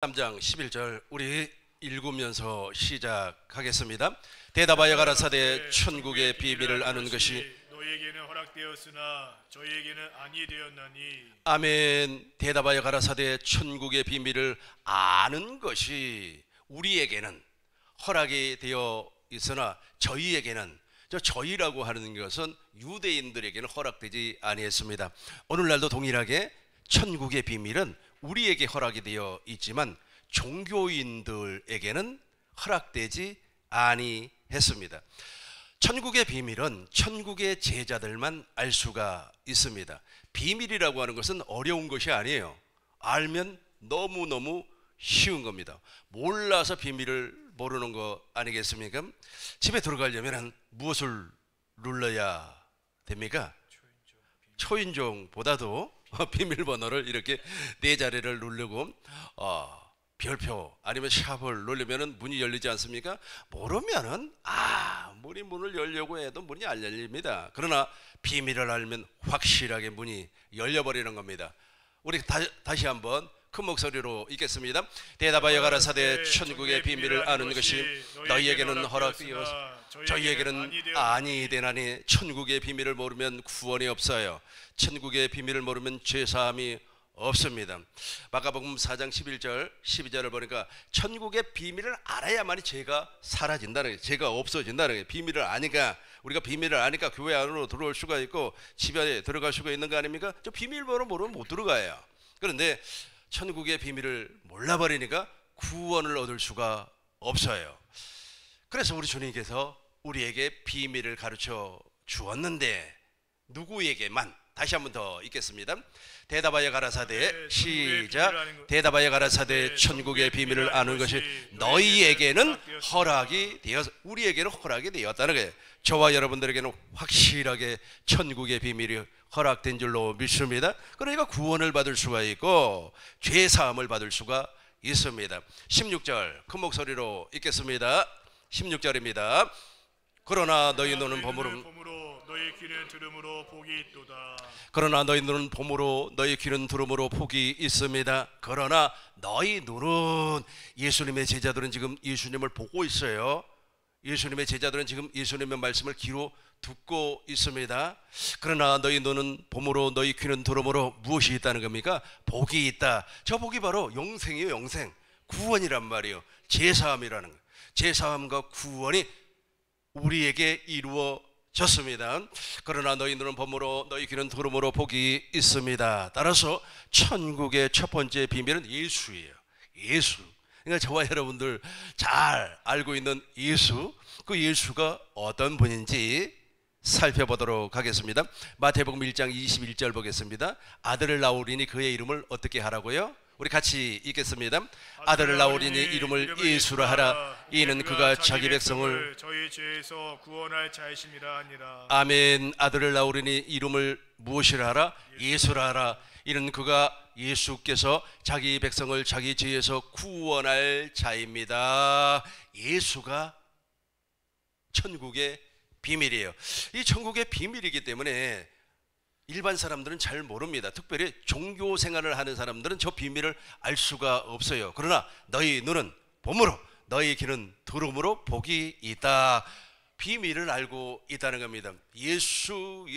3장 11절 우리 읽으면서 시작하겠습니다. 대답하여 가라사대 천국의 비밀을 아는 것이 너희에게는 허락되었으나 저희에게는 아니 되었나니. 아멘. 대답하여 가라사대 천국의 비밀을 아는 것이 우리에게는 허락이 되어 있으나 저희에게는, 저희라고 하는 것은 유대인들에게는 허락되지 아니했습니다. 오늘날도 동일하게 천국의 비밀은 우리에게 허락이 되어 있지만 종교인들에게는 허락되지 아니했습니다. 천국의 비밀은 천국의 제자들만 알 수가 있습니다. 비밀이라고 하는 것은 어려운 것이 아니에요. 알면 너무너무 쉬운 겁니다. 몰라서 비밀을 모르는 거 아니겠습니까? 집에 들어가려면 무엇을 눌러야 됩니까? 초인종보다도 비밀번호를 이렇게 4자리를 누르고 별표 아니면 샵을 누르면 문이 열리지 않습니까? 모르면은 아무리 문을 열려고 해도 문이 안 열립니다. 그러나 비밀을 알면 확실하게 문이 열려버리는 겁니다. 우리 다시 한번 큰 목소리로 읽겠습니다. 대답하여 가라사대 천국의 비밀을 아는 것이 너희에게는 허락되어서 저희에게는 아니 되나니. 천국의 비밀을 모르면 구원이 없어요. 천국의 비밀을 모르면 죄사함이 없습니다. 마가복음 4장 11절 12절을 보니까 천국의 비밀을 알아야만이 죄가 사라진다는 거예요. 죄가 없어진다는 거예요. 비밀을 아니까, 우리가 비밀을 아니까 교회 안으로 들어올 수가 있고 집에 들어갈 수가 있는 거 아닙니까? 저 비밀번호 모르면 못 들어가요. 그런데 천국의 비밀을 몰라버리니까 구원을 얻을 수가 없어요. 그래서 우리 주님께서 우리에게 비밀을 가르쳐 주었는데 누구에게만? 다시 한번 더 읽겠습니다. 대답하여 가라사대, 시작. 대답하여 가라사대 천국의 비밀을 아는 것이 너희에게는 허락이 되어서, 우리에게는 허락이 되었다는 거예요. 저와 여러분들에게는 확실하게 천국의 비밀이 허락된 줄로 믿습니다. 그러니까 구원을 받을 수가 있고 죄사함을 받을 수가 있습니다. 16절 큰 목소리로 읽겠습니다. 16절입니다. 그러나 너희 눈은 봄으로 너희 귀는 들음으로 복이 있도다. 그러나 너희 눈은 봄으로 너희 귀는 들음으로 복이 있습니다. 그러나 너희 눈은, 예수님의 제자들은 지금 예수님을 보고 있어요. 예수님의 제자들은 지금 예수님의 말씀을 귀로 듣고 있습니다. 그러나 너희 눈은 봄으로 너희 귀는 들음으로 무엇이 있다는 겁니까? 복이 있다. 저 복이 바로 영생이에요. 영생, 구원이란 말이에요. 제사함이라는 거예요. 제사함과 구원이 우리에게 이루어졌습니다. 그러나 너희 눈은 봄으로 너희 귀는 들음으로 복이 있습니다. 따라서 천국의 첫 번째 비밀은 예수예요. 예수. 그러니까 저와 여러분들 잘 알고 있는 예수, 그 예수가 어떤 분인지 살펴보도록 하겠습니다. 마태복음 1장 21절 보겠습니다. 아들을 낳으리니 그의 이름을 어떻게 하라고요? 우리 같이 읽겠습니다. 아들을 낳으리니 이름을 예수라 하라. 이는 그가 자기 백성을 저희 죄에서 구원할 자이심이라 하니라. 아멘. 아들을 낳으리니 이름을 무엇이라 하라? 예수라 하라. 이는 그가, 예수께서 자기 백성을 자기 죄에서 구원할 자입니다. 예수가 천국의 비밀이에요. 이 천국의 비밀이기 때문에 일반 사람들은 잘 모릅니다. 특별히 종교 생활을 하는 사람들은 저 비밀을 알 수가 없어요. 그러나 너희 눈은 봄으로 너희 귀는 들음으로 복이 있다. 비밀을 알고 있다는 겁니다. 예수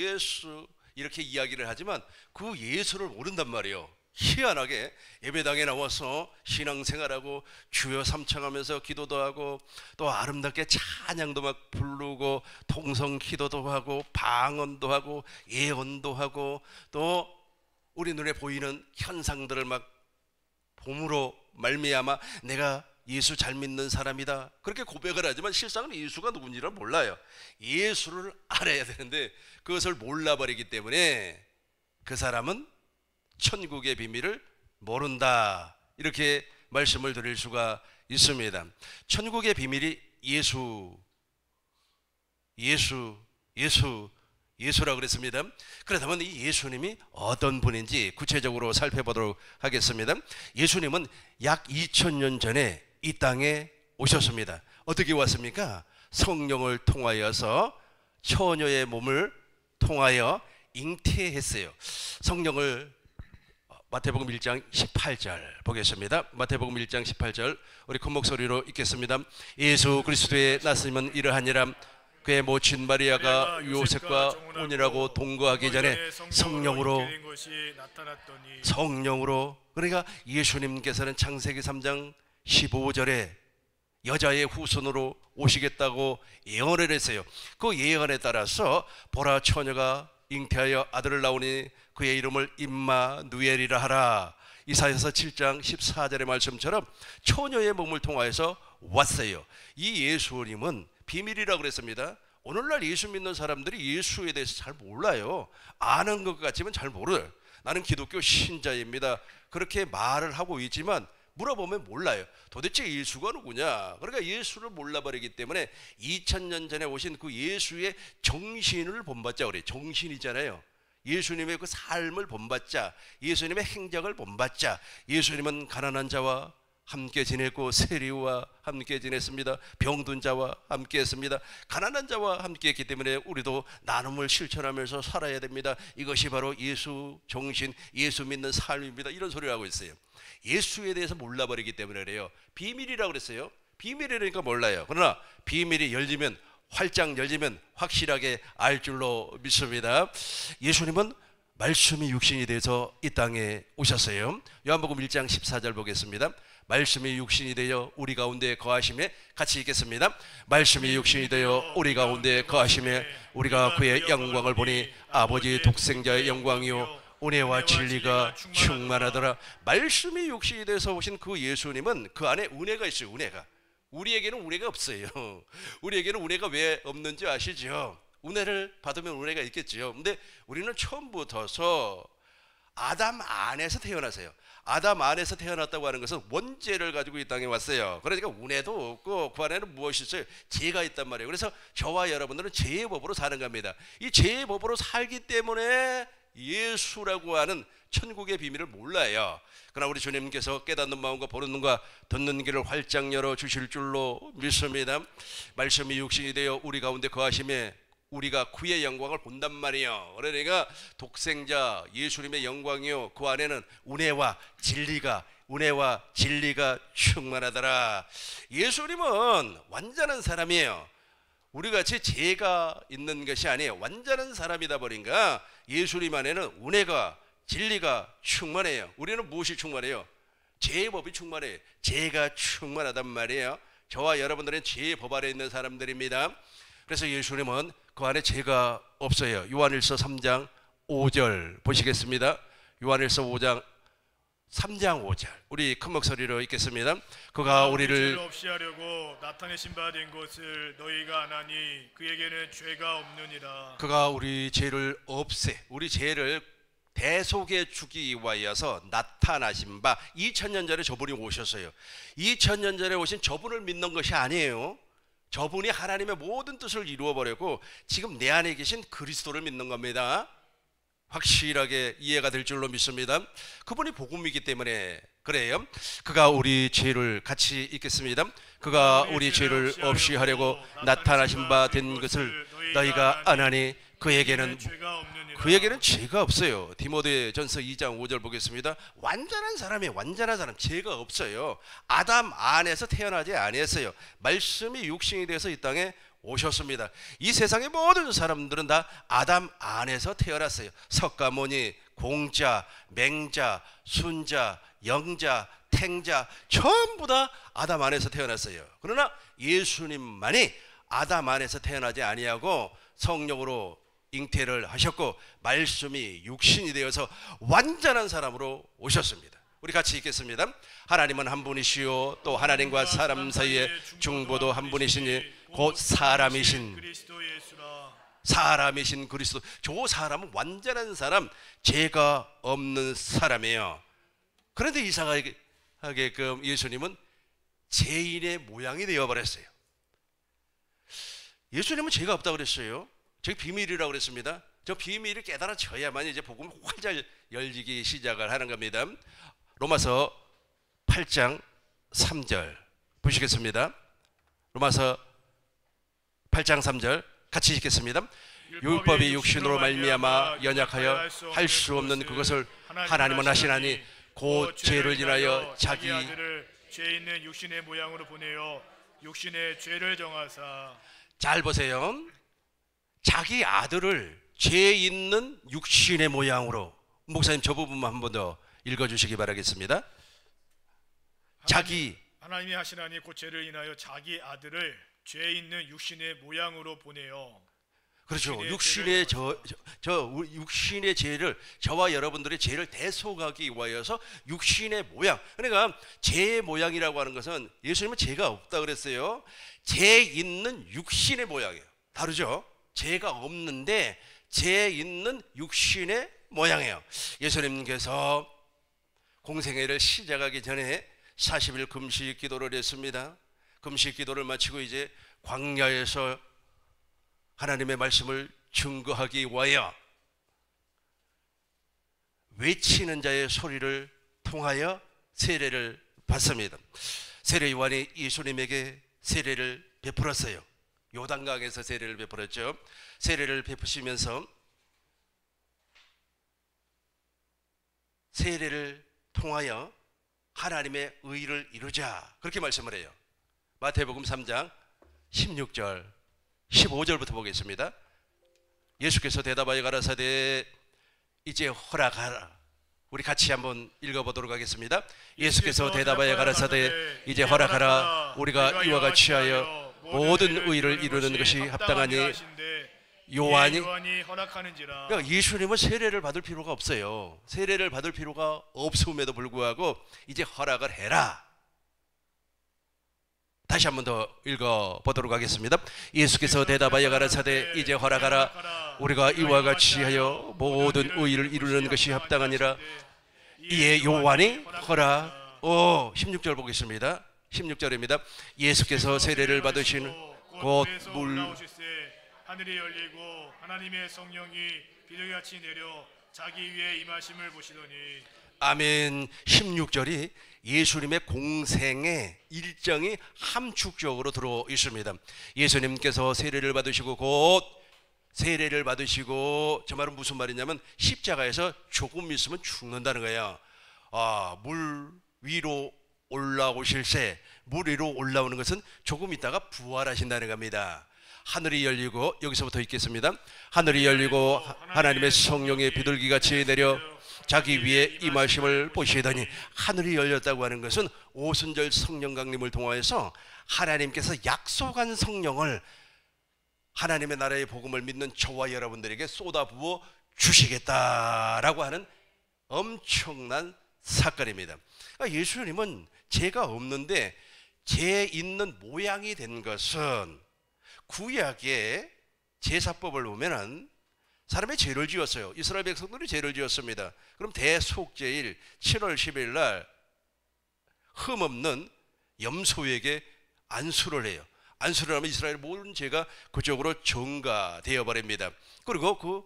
이렇게 이야기를 하지만 그 예수를 모른단 말이에요. 희한하게 예배당에 나와서 신앙생활하고 주여 삼창하면서 기도도 하고 또 아름답게 찬양도 막 부르고 통성 기도도 하고 방언도 하고 예언도 하고 또 우리 눈에 보이는 현상들을 막 봄으로 말미암아 내가 예수 잘 믿는 사람이다 그렇게 고백을 하지만 실상은 예수가 누군지를 몰라요. 예수를 알아야 되는데 그것을 몰라버리기 때문에 그 사람은 천국의 비밀을 모른다, 이렇게 말씀을 드릴 수가 있습니다. 천국의 비밀이 예수라고 그랬습니다. 그렇다면 이 예수님이 어떤 분인지 구체적으로 살펴보도록 하겠습니다. 예수님은 약 2000년 전에 이 땅에 오셨습니다. 어떻게 왔습니까? 성령을 통하여서 처녀의 몸을 통하여 잉태했어요. 성령을 마태복음 1장 18절 보겠습니다. 마태복음 1장 18절 우리 큰 목소리로 읽겠습니다. 예수 그리스도의 나심은 이러하니라. 그의 모친 마리아가 요셉과 혼인하고 동거하기 전에 성령으로 그러니까 예수님께서는 창세기 3장 15절에 여자의 후손으로 오시겠다고 예언을 했어요. 그 예언에 따라서 보라 처녀가 잉태하여 아들을 낳으니 그의 이름을 임마누엘이라 하라. 이사야서 7장 14절의 말씀처럼 처녀의 몸을 통하여서 왔어요. 이 예수님은 비밀이라고 그랬습니다. 오늘날 예수 믿는 사람들이 예수에 대해서 잘 몰라요. 아는 것 같지만 잘 모르요. 나는 기독교 신자입니다. 그렇게 말을 하고 있지만 물어보면 몰라요. 도대체 예수가 누구냐? 그러니까 예수를 몰라버리기 때문에 2000년 전에 오신 그 예수의 정신을 본받자 그래요. 정신이잖아요. 예수님의 그 삶을 본받자, 예수님의 행적을 본받자. 예수님은 가난한 자와 함께 지냈고 세리와 함께 지냈습니다. 병든 자와 함께 했습니다. 가난한 자와 함께 했기 때문에 우리도 나눔을 실천하면서 살아야 됩니다. 이것이 바로 예수 정신, 예수 믿는 삶입니다. 이런 소리를 하고 있어요. 예수에 대해서 몰라버리기 때문에 그래요. 비밀이라고 그랬어요. 비밀이라니까 몰라요. 그러나 비밀이 열리면, 활짝 열리면 확실하게 알 줄로 믿습니다. 예수님은 말씀이 육신이 돼서 이 땅에 오셨어요. 요한복음 1장 14절 보겠습니다. 말씀이 육신이 되어 우리 가운데 거하심에, 같이 읽겠습니다. 말씀이 육신이 되어 우리 가운데 거하심에 우리가 그의 영광을 보니 아버지 독생자의 영광이요 은혜와 진리가 충만하더라. 말씀이 육신이 돼서 오신 그 예수님은 그 안에 은혜가 있어요. 은혜가. 우리에게는 은혜가 없어요. 우리에게는 은혜가 왜 없는지 아시죠? 은혜를 받으면 은혜가 있겠죠. 근데 우리는 처음부터서 아담 안에서 태어나세요. 아담 안에서 태어났다고 하는 것은 원죄를 가지고 이 땅에 왔어요. 그러니까 은혜도 없고 그 안에는 무엇이 있어요? 죄가 있단 말이에요. 그래서 저와 여러분들은 죄의 법으로 사는 겁니다. 이 죄의 법으로 살기 때문에 예수라고 하는 천국의 비밀을 몰라요. 그러나 우리 주님께서 깨닫는 마음과 보는 눈과 듣는 길을 활짝 열어 주실 줄로 믿습니다. 말씀이 육신이 되어 우리 가운데 거하심에 우리가 그의 영광을 본단 말이에요. 그러니까 독생자 예수님의 영광이요, 그 안에는 은혜와 진리가 충만하더라. 예수님은 완전한 사람이에요. 우리같이 죄가 있는 것이 아니에요. 완전한 사람이다 보니까 예수님 안에는 은혜가 진리가 충만해요. 우리는 무엇이 충만해요? 죄의 법이 충만해요. 죄가 충만하단 말이에요. 저와 여러분들은 죄의 법 아래 있는 사람들입니다. 그래서 예수님은 그 안에 죄가 없어요. 요한일서 3장 5절 보시겠습니다. 요한일서 3장 5절 우리 큰 목소리로 읽겠습니다. 그가 우리를 없이 하려고 나타내신 바 된 것을 너희가 아나니 그에게는 죄가 없느니라. 그가 우리 죄를 우리 죄를 대속해 주기 위하여서 나타나신 바, 2000년 전에 저분이 오셨어요. 2000년 전에 오신 저분을 믿는 것이 아니에요. 저분이 하나님의 모든 뜻을 이루어버렸고 지금 내 안에 계신 그리스도를 믿는 겁니다. 확실하게 이해가 될 줄로 믿습니다. 그분이 복음이기 때문에 그래요. 그가 우리 죄를, 같이 읽겠습니다. 그가 우리 죄를 없이 하려고 나타나신 바 된 것을 너희가 아나니 그에게는 죄가 없어요. 디모데전서 2장 5절 보겠습니다. 완전한 사람이에요. 완전한 사람, 죄가 없어요. 아담 안에서 태어나지 아니했어요. 말씀이 육신이 돼서 이 땅에 오셨습니다. 이 세상의 모든 사람들은 다 아담 안에서 태어났어요. 석가모니, 공자, 맹자, 순자, 영자, 탱자 전부 다 아담 안에서 태어났어요. 그러나 예수님만이 아담 안에서 태어나지 아니하고 성령으로 잉태를 하셨고 말씀이 육신이 되어서 완전한 사람으로 오셨습니다. 우리 같이 읽겠습니다. 하나님은 한 분이시요 또 하나님과 사람 사이에 중보도 한 분이시니 곧 사람이신 그리스도. 저 사람은 완전한 사람, 죄가 없는 사람이에요. 그런데 이상하게끔 예수님은 죄인의 모양이 되어버렸어요. 예수님은 죄가 없다고 그랬어요. 저기 비밀이라고 그랬습니다. 저 비밀을 깨달아져야만 이제 복음이 활짝 열리기 시작을 하는 겁니다. 로마서 8장 3절 보시겠습니다. 로마서 8장 3절 같이 읽겠습니다. 율법이 육신으로 말미암아 연약하여 할 수 없는 그것을 하나님은 하시나니 곧 죄를 인하여 자기 아들을 죄 있는 육신의 모양으로 보내어 육신의 죄를 정하사. 잘 보세요. 자기 아들을 죄 있는 육신의 모양으로. 목사님 저 부분만 한 번 더 읽어주시기 바라겠습니다. 하나님이 하시나니 곧 죄를 인하여 자기 아들을 죄 있는 육신의 모양으로 보내어. 그렇죠. 육신의 육신의 죄를, 저와 여러분들의 죄를 대속하기 위하여서 육신의 모양. 그러니까 죄의 모양이라고 하는 것은 예수님은 죄가 없다 그랬어요. 죄 있는 육신의 모양이에요. 다르죠? 죄가 없는데 죄 있는 육신의 모양이에요. 예수님께서 공생애를 시작하기 전에 40일 금식 기도를 했습니다. 금식 기도를 마치고 이제 광야에서 하나님의 말씀을 증거하기 위하여 외치는 자의 소리를 통하여 세례를 받습니다. 세례 요한이 예수님에게 세례를 베풀었어요. 요단강에서 세례를 베풀었죠. 세례를 베푸시면서 세례를 통하여 하나님의 의를 이루자, 그렇게 말씀을 해요. 마태복음 3장 16절 15절부터 보겠습니다. 예수께서 대답하여 가라사대 이제 허락하라. 우리 같이 한번 읽어보도록 하겠습니다. 예수께서 대답하여 가라사대 이제 허락하라. 우리가 이와 같이 하여 모든 의를 이루는 것이 합당하니 요한이 허락하는지라. 그러니까 예수님은 세례를 받을 필요가 없어요. 세례를 받을 필요가 없음에도 불구하고 이제 허락을 해라. 다시 한 번 더 읽어보도록 하겠습니다. 예수께서 대답하여 가라사대 이제 허락하라. 우리가 이와 같이 하여 모든 의를 이루는 것이 합당하니라. 이에 요한이 허락. 16절 보겠습니다. 16절입니다. 예수께서 세례를 받으신 곧 물 하늘이 열리고 하나님의 성령이 비둘기같이 내려 자기 위에 임하심을 보시더니. 아멘. 16절이 예수님의 공생의 일정이 함축적으로 들어 있습니다. 예수님께서 세례를 받으시고 곧 세례를 받으시고, 저 말은 무슨 말이냐면 십자가에서 조금 있으면 죽는다는 거예요. 물 위로 올라오실세, 물 위로 올라오는 것은 조금 있다가 부활하신다는 겁니다. 하늘이 열리고, 여기서부터 읽겠습니다. 하늘이 열리고 하나님의 성령의 비둘기같이 내려 자기 위에 임하심을 보시더니. 하늘이 열렸다고 하는 것은 오순절 성령 강림을 통하여서 하나님께서 약속한 성령을 하나님의 나라의 복음을 믿는 저와 여러분들에게 쏟아부어 주시겠다라고 하는 엄청난 사건입니다. 그러니까 예수님은 죄가 없는데 죄 있는 모양이 된 것은, 구약의 제사법을 보면은 사람의 죄를 지었어요. 이스라엘 백성들이 죄를 지었습니다. 그럼 대속죄일 7월 10일 날 흠없는 염소에게 안수를 해요. 안수를 하면 이스라엘 모든 죄가 그쪽으로 전가되어 버립니다. 그리고 그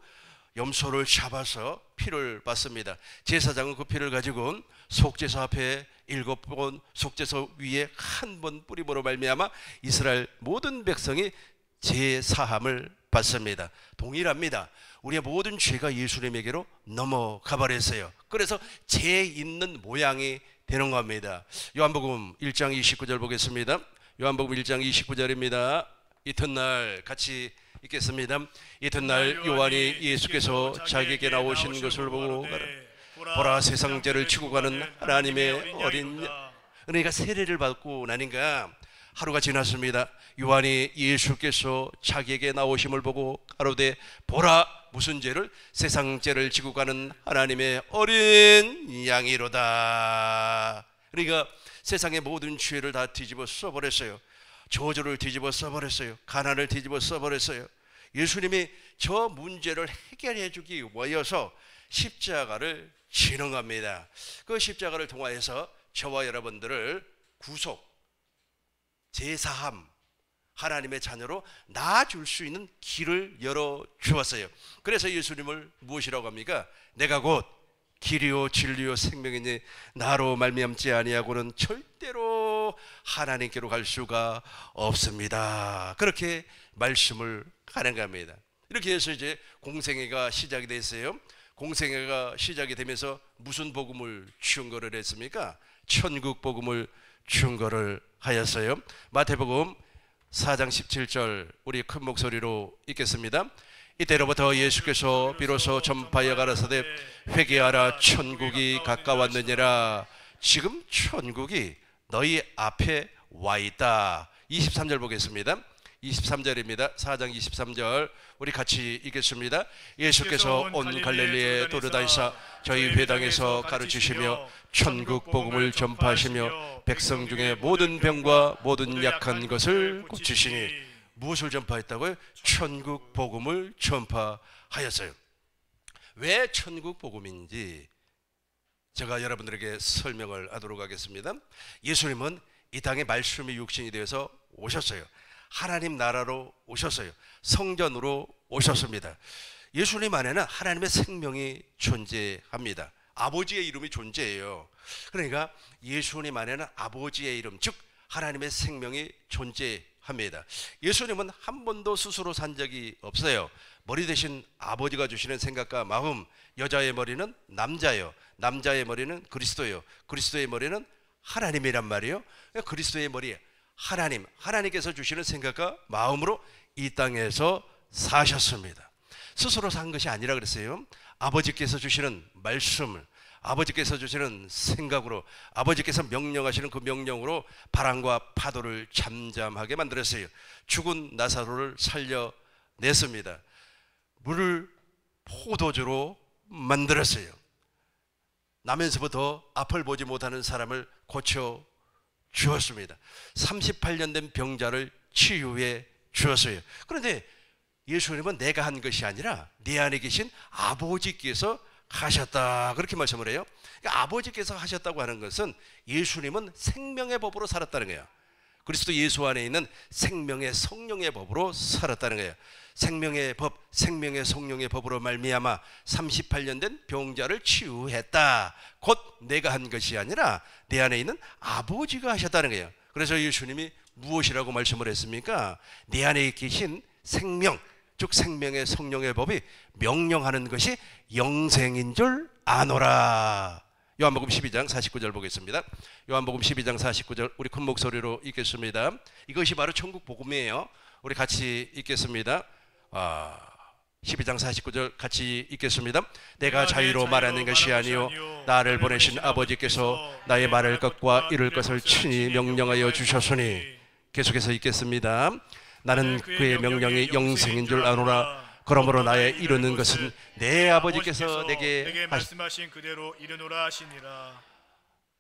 염소를 잡아서 피를 받습니다. 제사장은 그 피를 가지고 속죄소 앞에 7번, 속죄소 위에 한 번 뿌림으로 말미암아 이스라엘 모든 백성이 죄 사함을 받습니다. 동일합니다. 우리의 모든 죄가 예수님에게로 넘어가 버렸어요. 그래서 죄 있는 모양이 되는 겁니다. 요한복음 1장 29절 보겠습니다. 요한복음 1장 29절입니다. 이튿날 같이 읽겠습니다. 이튿날 요한이 예수께서 자기에게 나오신 것을 보고 보라, 세상 죄를 지고 가는 하나님의 어린 양. 그러니까 세례를 받고 나니까 하루가 지났습니다. 요한이 예수께서 자기에게 나오심을 보고 가로되 보라, 무슨 죄를? 세상 죄를 지고 가는 하나님의 어린 양이로다. 그러니까 세상의 모든 죄를 다 뒤집어 써버렸어요. 저주를 뒤집어 써버렸어요. 가난을 뒤집어 써버렸어요. 예수님이 저 문제를 해결해 주기 위해서 십자가를 지는 겁니다. 그 십자가를 통하여서 저와 여러분들을 구속, 제사함, 하나님의 자녀로 낳아줄 수 있는 길을 열어주었어요. 그래서 예수님을 무엇이라고 합니까? 내가 곧 길이요 진리요 생명이니 나로 말미암지 아니하고는 절대로 하나님께로 갈 수가 없습니다. 그렇게 말씀을 하는 겁니다. 이렇게 해서 이제 공생애가 시작이 됐어요. 공생애가 시작이 되면서 무슨 복음을 증거를 했습니까? 천국 복음을 증거를 하였어요. 마태복음 4장 17절 우리 큰 목소리로 읽겠습니다. 이때로부터 예수께서 비로소 전파하여 가라사대 회개하라 천국이 가까웠느니라. 지금 천국이 너희 앞에 와 있다. 23절 보겠습니다. 23절입니다. 4장 23절 우리 같이 읽겠습니다. 예수께서 온 갈릴리에 도르다니사 저희 회당에서 가르치시며 천국 복음을 전파하시며 백성 중에 모든 병과 모든 약한 것을 고치시니. 무엇을 전파했다고요? 천국 복음을 전파하였어요. 왜 천국 복음인지 제가 여러분들에게 설명을 하도록 하겠습니다. 예수님은 이 땅에 말씀이 육신이 되어서 오셨어요. 하나님 나라로 오셨어요. 성전으로 오셨습니다. 예수님 안에는 하나님의 생명이 존재합니다. 아버지의 이름이 존재해요. 그러니까 예수님 안에는 아버지의 이름, 즉 하나님의 생명이 존재합니다. 예수님은 한 번도 스스로 산 적이 없어요. 머리 대신 아버지가 주시는 생각과 마음. 여자의 머리는 남자예요. 남자의 머리는 그리스도예요. 그리스도의 머리는 하나님이란 말이에요. 그리스도의 머리 하나님께서 주시는 생각과 마음으로 이 땅에서 사셨습니다. 스스로 산 것이 아니라 그랬어요. 아버지께서 주시는 말씀을, 아버지께서 주시는 생각으로, 아버지께서 명령하시는 그 명령으로 바람과 파도를 잠잠하게 만들었어요. 죽은 나사로를 살려냈습니다. 물을 포도주로 만들었어요. 나면서부터 앞을 보지 못하는 사람을 고쳐 주었습니다. 38년 된 병자를 치유해 주었어요. 그런데 예수님은 내가 한 것이 아니라 내 안에 계신 아버지께서 하셨다, 그렇게 말씀을 해요. 그러니까 아버지께서 하셨다고 하는 것은 예수님은 생명의 법으로 살았다는 거예요. 그리스도 예수 안에 있는 생명의 성령의 법으로 살았다는 거예요. 생명의 법, 생명의 성령의 법으로 말미암아 38년 된 병자를 치유했다. 곧 내가 한 것이 아니라 내 안에 있는 아버지가 하셨다는 거예요. 그래서 예수님이 무엇이라고 말씀을 했습니까? 내 안에 계신 생명, 즉 생명의 성령의 법이 명령하는 것이 영생인 줄 아노라. 요한복음 12장 49절 보겠습니다. 요한복음 12장 49절 우리 큰 목소리로 읽겠습니다. 이것이 바로 천국 복음이에요. 우리 같이 읽겠습니다. 12장 49절 같이 읽겠습니다. 내가 자유로 말하는 것이 아니요 나를 보내신 아버지께서 나의 말할 것과 이룰 것을 친히 명령하여 주셨으니. 계속해서 읽겠습니다. 나는 그의 명령이 영생인 줄 아노라. 그러므로 나의 이루는 것은 내 아버지께서 내게 말씀하신 그대로 이루노라 하시니라.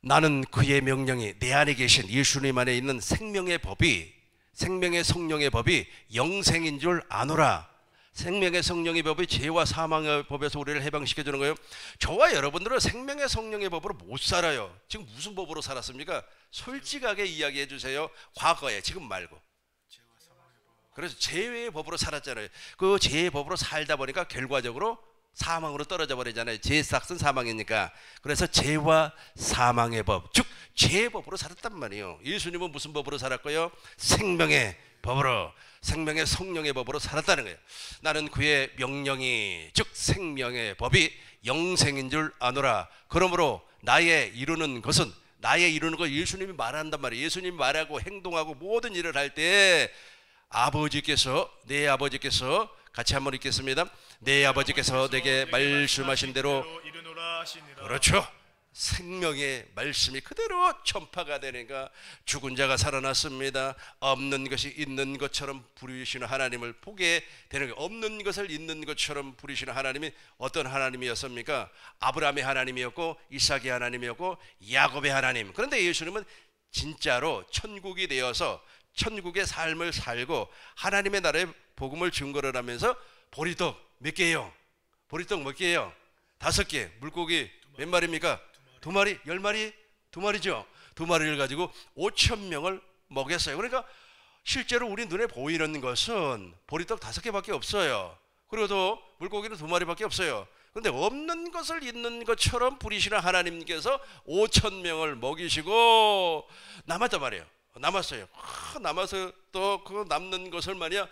나는 그의 명령이, 내 안에 계신 예수님 안에 있는 생명의 법이, 생명의 성령의 법이 영생인 줄 아노라. 생명의 성령의 법이 죄와 사망의 법에서 우리를 해방시켜 주는 거예요. 저와 여러분들은 생명의 성령의 법으로 못 살아요. 지금 무슨 법으로 살았습니까? 솔직하게 이야기해 주세요. 과거에, 지금 말고. 그래서 죄의 법으로 살았잖아요. 그 죄의 법으로 살다 보니까 결과적으로 사망으로 떨어져 버리잖아요. 죄의 삭은 사망이니까. 그래서 죄와 사망의 법, 즉 죄의 법으로 살았단 말이에요. 예수님은 무슨 법으로 살았고요? 생명의 법으로, 생명의 성령의 법으로 살았다는 거예요. 나는 그의 명령이, 즉 생명의 법이 영생인 줄 아노라. 그러므로 나의 이루는 것은, 나의 이루는 것 예수님이 말한단 말이에요. 예수님이 말하고 행동하고 모든 일을 할 때 아버지께서, 내 아버지께서, 같이 한번 읽겠습니다. 내 아버지께서 내게 말씀하신 대로 이루노라 하시니라. 그렇죠. 생명의 말씀이 그대로 전파가 되니까 죽은 자가 살아났습니다. 없는 것이 있는 것처럼 부르시는 하나님을 보게 되는 거예요. 없는 것을 있는 것처럼 부르시는 하나님이 어떤 하나님이었습니까? 아브라함의 하나님이었고 이삭의 하나님이었고 야곱의 하나님. 그런데 예수님은 진짜로 천국이 되어서 천국의 삶을 살고 하나님의 나라의 복음을 증거를 하면서 보리떡 몇 개예요? 보리떡 몇 개예요? 5개. 물고기 몇 마리입니까? 2마리? 10마리? 2마리죠. 2마리를 가지고 5,000명을 먹였어요. 그러니까 실제로 우리 눈에 보이는 것은 보리떡 5개밖에 없어요. 그리고 또 물고기는 2마리밖에 없어요. 그런데 없는 것을 있는 것처럼 부리시는 하나님께서 5,000명을 먹이시고 남았단 말이에요. 남았어요. 남아서 또 그 남는 것을 말이야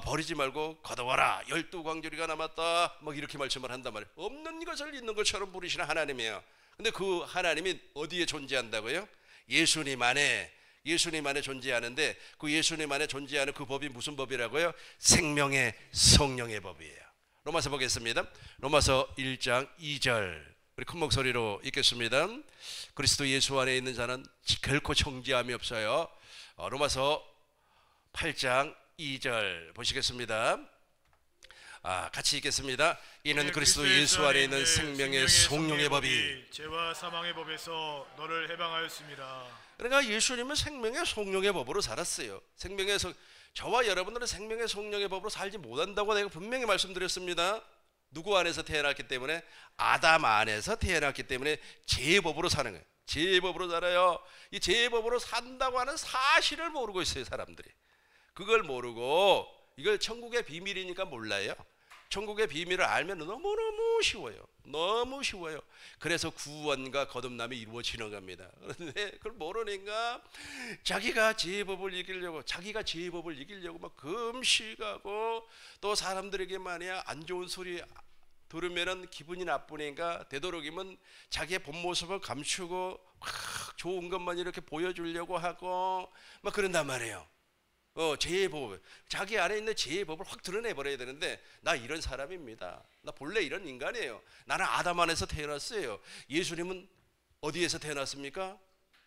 버리지 말고 거둬와라. 12광주리가 남았다. 막 이렇게 말씀을 한단 말이에요. 없는 것을 있는 것처럼 부르시는 하나님이에요. 근데 그 하나님이 어디에 존재한다고요? 예수님 안에 존재하는데, 그 예수님 안에 존재하는 그 법이 무슨 법이라고요? 생명의 성령의 법이에요. 로마서 보겠습니다. 로마서 1장 2절 우리 큰 목소리로 읽겠습니다. 그리스도 예수 안에 있는 자는 결코 정죄함이 없어요. 로마서 8장 2절 보시겠습니다. 같이 읽겠습니다. 이는 그리스도 예수 안에 있는 생명의 성령의 법이 죄와 사망의 법에서 너를 해방하였습니다. 그러니까 예수님은 생명의 성령의 법으로 살았어요. 저와 여러분들은 생명의 성령의 법으로 살지 못한다고 내가 분명히 말씀드렸습니다. 누구 안에서 태어났기 때문에? 아담 안에서 태어났기 때문에 죄의 법으로 사는 거예요. 죄의 법으로 살아요. 이 죄의 법으로 산다고 하는 사실을 모르고 있어요, 사람들이. 그걸 모르고 이걸 천국의 비밀이니까 몰라요. 천국의 비밀을 알면 너무너무 쉬워요. 너무 쉬워요. 그래서 구원과 거듭남이 이루어지는 겁니다. 그런데 그걸 모르니까 자기가 죄의 법을 이기려고 막 금식하고, 또 사람들에게 만약 안 좋은 소리 들으면은 기분이 나쁘니까 되도록이면 자기의 본 모습을 감추고 막 좋은 것만 이렇게 보여주려고 하고 막 그런단 말이에요. 죄의 법, 자기 안에 있는 죄의 법을 확 드러내버려야 되는데, 나 이런 사람입니다. 나 본래 이런 인간이에요. 나는 아담 안에서 태어났어요. 예수님은 어디에서 태어났습니까?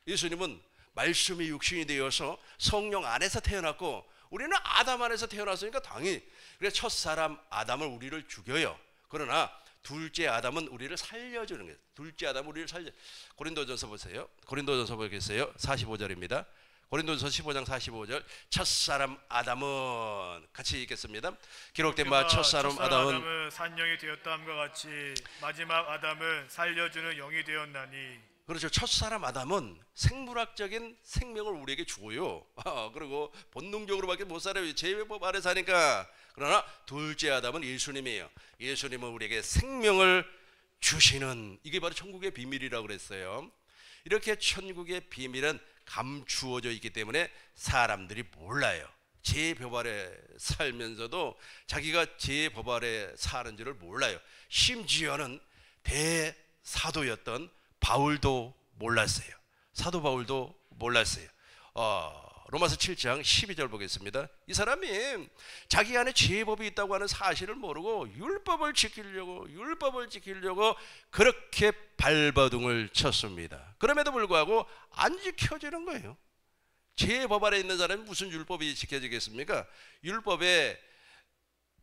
예수님은 말씀이 육신이 되어서 성령 안에서 태어났고, 우리는 아담 안에서 태어났으니까 당연히 그래서 첫사람 아담을 우리를 죽여요. 그러나 둘째 아담은 우리를 살려주는 거예요. 둘째 아담은 우리를 고린도전서 보세요. 고린도전서 보겠어요. 45절입니다. 고린도전서 15장 45절. 첫사람 아담은, 같이 읽겠습니다. 기록된 바 첫사람 아담은 산영이 되었다함과 같이 마지막 아담은 살려주는 영이 되었나니. 그렇죠. 첫사람 아담은 생물학적인 생명을 우리에게 주어요. 그리고 본능적으로밖에 못 살아요. 죄법 아래 사니까. 그러나 둘째 아담은 예수님이에요. 예수님은 우리에게 생명을 주시는, 이게 바로 천국의 비밀이라고 그랬어요. 이렇게 천국의 비밀은 감추어져 있기 때문에 사람들이 몰라요. 죄의 법 아래 살면서도 자기가 죄의 법 아래 사는 줄을 몰라요. 심지어는 대사도였던 바울도 몰랐어요. 사도 바울도 몰랐어요. 로마서 7장 12절 보겠습니다. 이 사람이 자기 안에 죄의 법이 있다고 하는 사실을 모르고 율법을 지키려고 그렇게 발버둥을 쳤습니다. 그럼에도 불구하고 안 지켜지는 거예요. 죄의 법 아래 있는 사람이 무슨 율법이 지켜지겠습니까? 율법의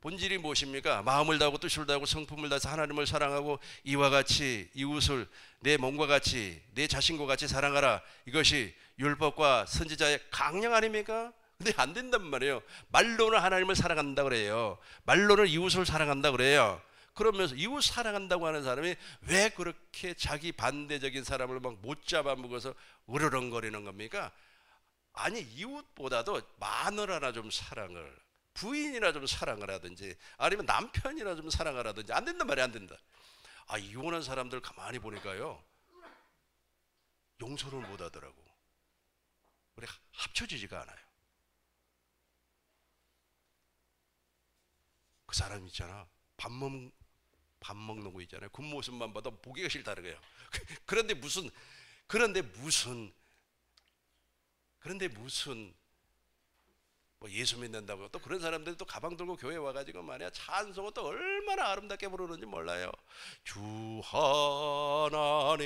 본질이 무엇입니까? 마음을 다하고 뜻을 다하고 성품을 다해서 하나님을 사랑하고 이와 같이 이웃을 내 몸과 같이 내 자신과 같이 사랑하라. 이것이 율법과 선지자의 강령 아닙니까? 근데 안 된단 말이에요. 말로는 하나님을 사랑한다 그래요. 말로는 이웃을 사랑한다 그래요. 그러면서 이웃 사랑한다고 하는 사람이 왜 그렇게 자기 반대적인 사람을 막 못 잡아먹어서 으르렁거리는 겁니까? 아니, 이웃보다도 마누라나 좀 사랑을, 부인이나 좀 사랑을 하든지 아니면 남편이나 좀 사랑을 하든지. 안 된단 말이야, 안 된다. 이혼한 사람들 가만히 보니까요, 용서를 못 하더라고. 우리 합쳐지지가 않아요. 그 사람 있잖아, 밥 먹는 거 있잖아요. 그 모습만 봐도 보기가 싫다는 거예요. 그런데 무슨 뭐 예수 믿는다고 또 그런 사람들이 또 가방 들고 교회 와가지고 말이야 찬송을 또 얼마나 아름답게 부르는지 몰라요. 주 하나님.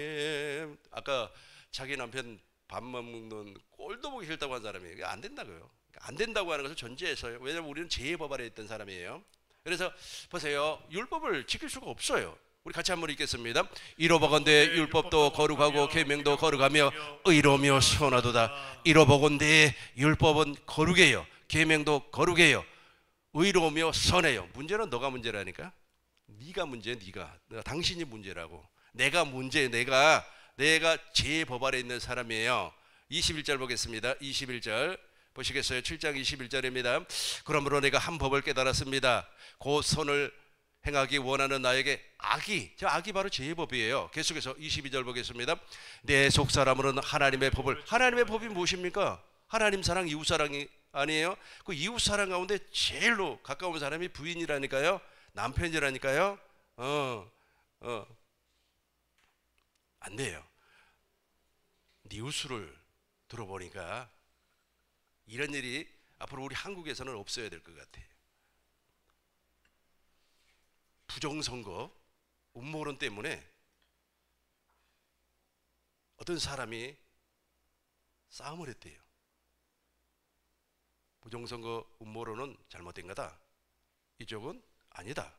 아까 자기 남편 밥 먹는 꼴도 보기 싫다고 한 사람이에요. 안 된다고요. 안 된다고 하는 것을 전제해서요. 왜냐하면 우리는 죄의 법 아래 있던 사람이에요. 그래서 보세요, 율법을 지킬 수가 없어요. 우리 같이 한번 읽겠습니다. 이로보건대 율법도 거룩하고 계명도 거룩하며 의로며 선하도다. 이로보건대 율법은 거룩해요. 계명도 거룩해요. 의로우며 선해요. 문제는 너가 문제라니까. 네가 문제야. 네가 당신이 문제라고. 내가 문제. 내가 죄의 법 아래 있는 사람이에요. 21절 보겠습니다. 21절 보시겠어요? 7장 21절입니다. 그러므로 내가 한 법을 깨달았습니다. 곧 선을 행하기 원하는 나에게 악이 바로 죄의 법이에요. 계속해서 22절 보겠습니다. 내 속사람으로는 하나님의 법이 무엇입니까? 하나님 사랑, 이웃 사랑이 아니에요? 그 이웃 사랑 가운데 제일로 가까운 사람이 부인이라니까요. 남편이라니까요. 안 돼요. 뉴스를 들어보니까 이런 일이 앞으로 우리 한국에서는 없어야 될 것 같아요. 부정선거, 음모론 때문에 어떤 사람이 싸움을 했대요. 부정선거 음모론은 잘못된 거다. 이쪽은 아니다.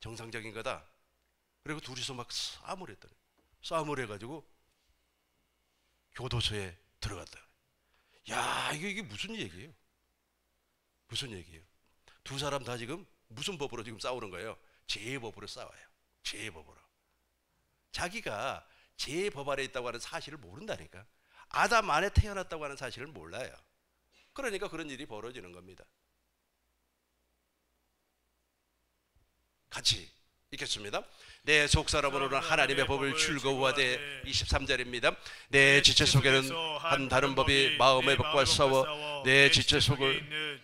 정상적인 거다. 그리고 둘이서 막 싸움을 했더니 싸움을 해가지고 교도소에 들어갔다. 야, 이게 무슨 얘기예요? 무슨 얘기예요? 두 사람 다 지금 무슨 법으로 지금 싸우는 거예요? 제법으로 싸워요. 제법으로. 자기가 제법 아래 있다고 하는 사실을 모른다니까. 아담 안에 태어났다고 하는 사실을 몰라요. 그러니까 그런 일이 벌어지는 겁니다. 같이 읽겠습니다. 내 속사람으로는 하나님의 법을 즐거워하되 23절입니다. 내 지체 속에는 한 다른 법이 마음의 법과 싸워 내 지체 속을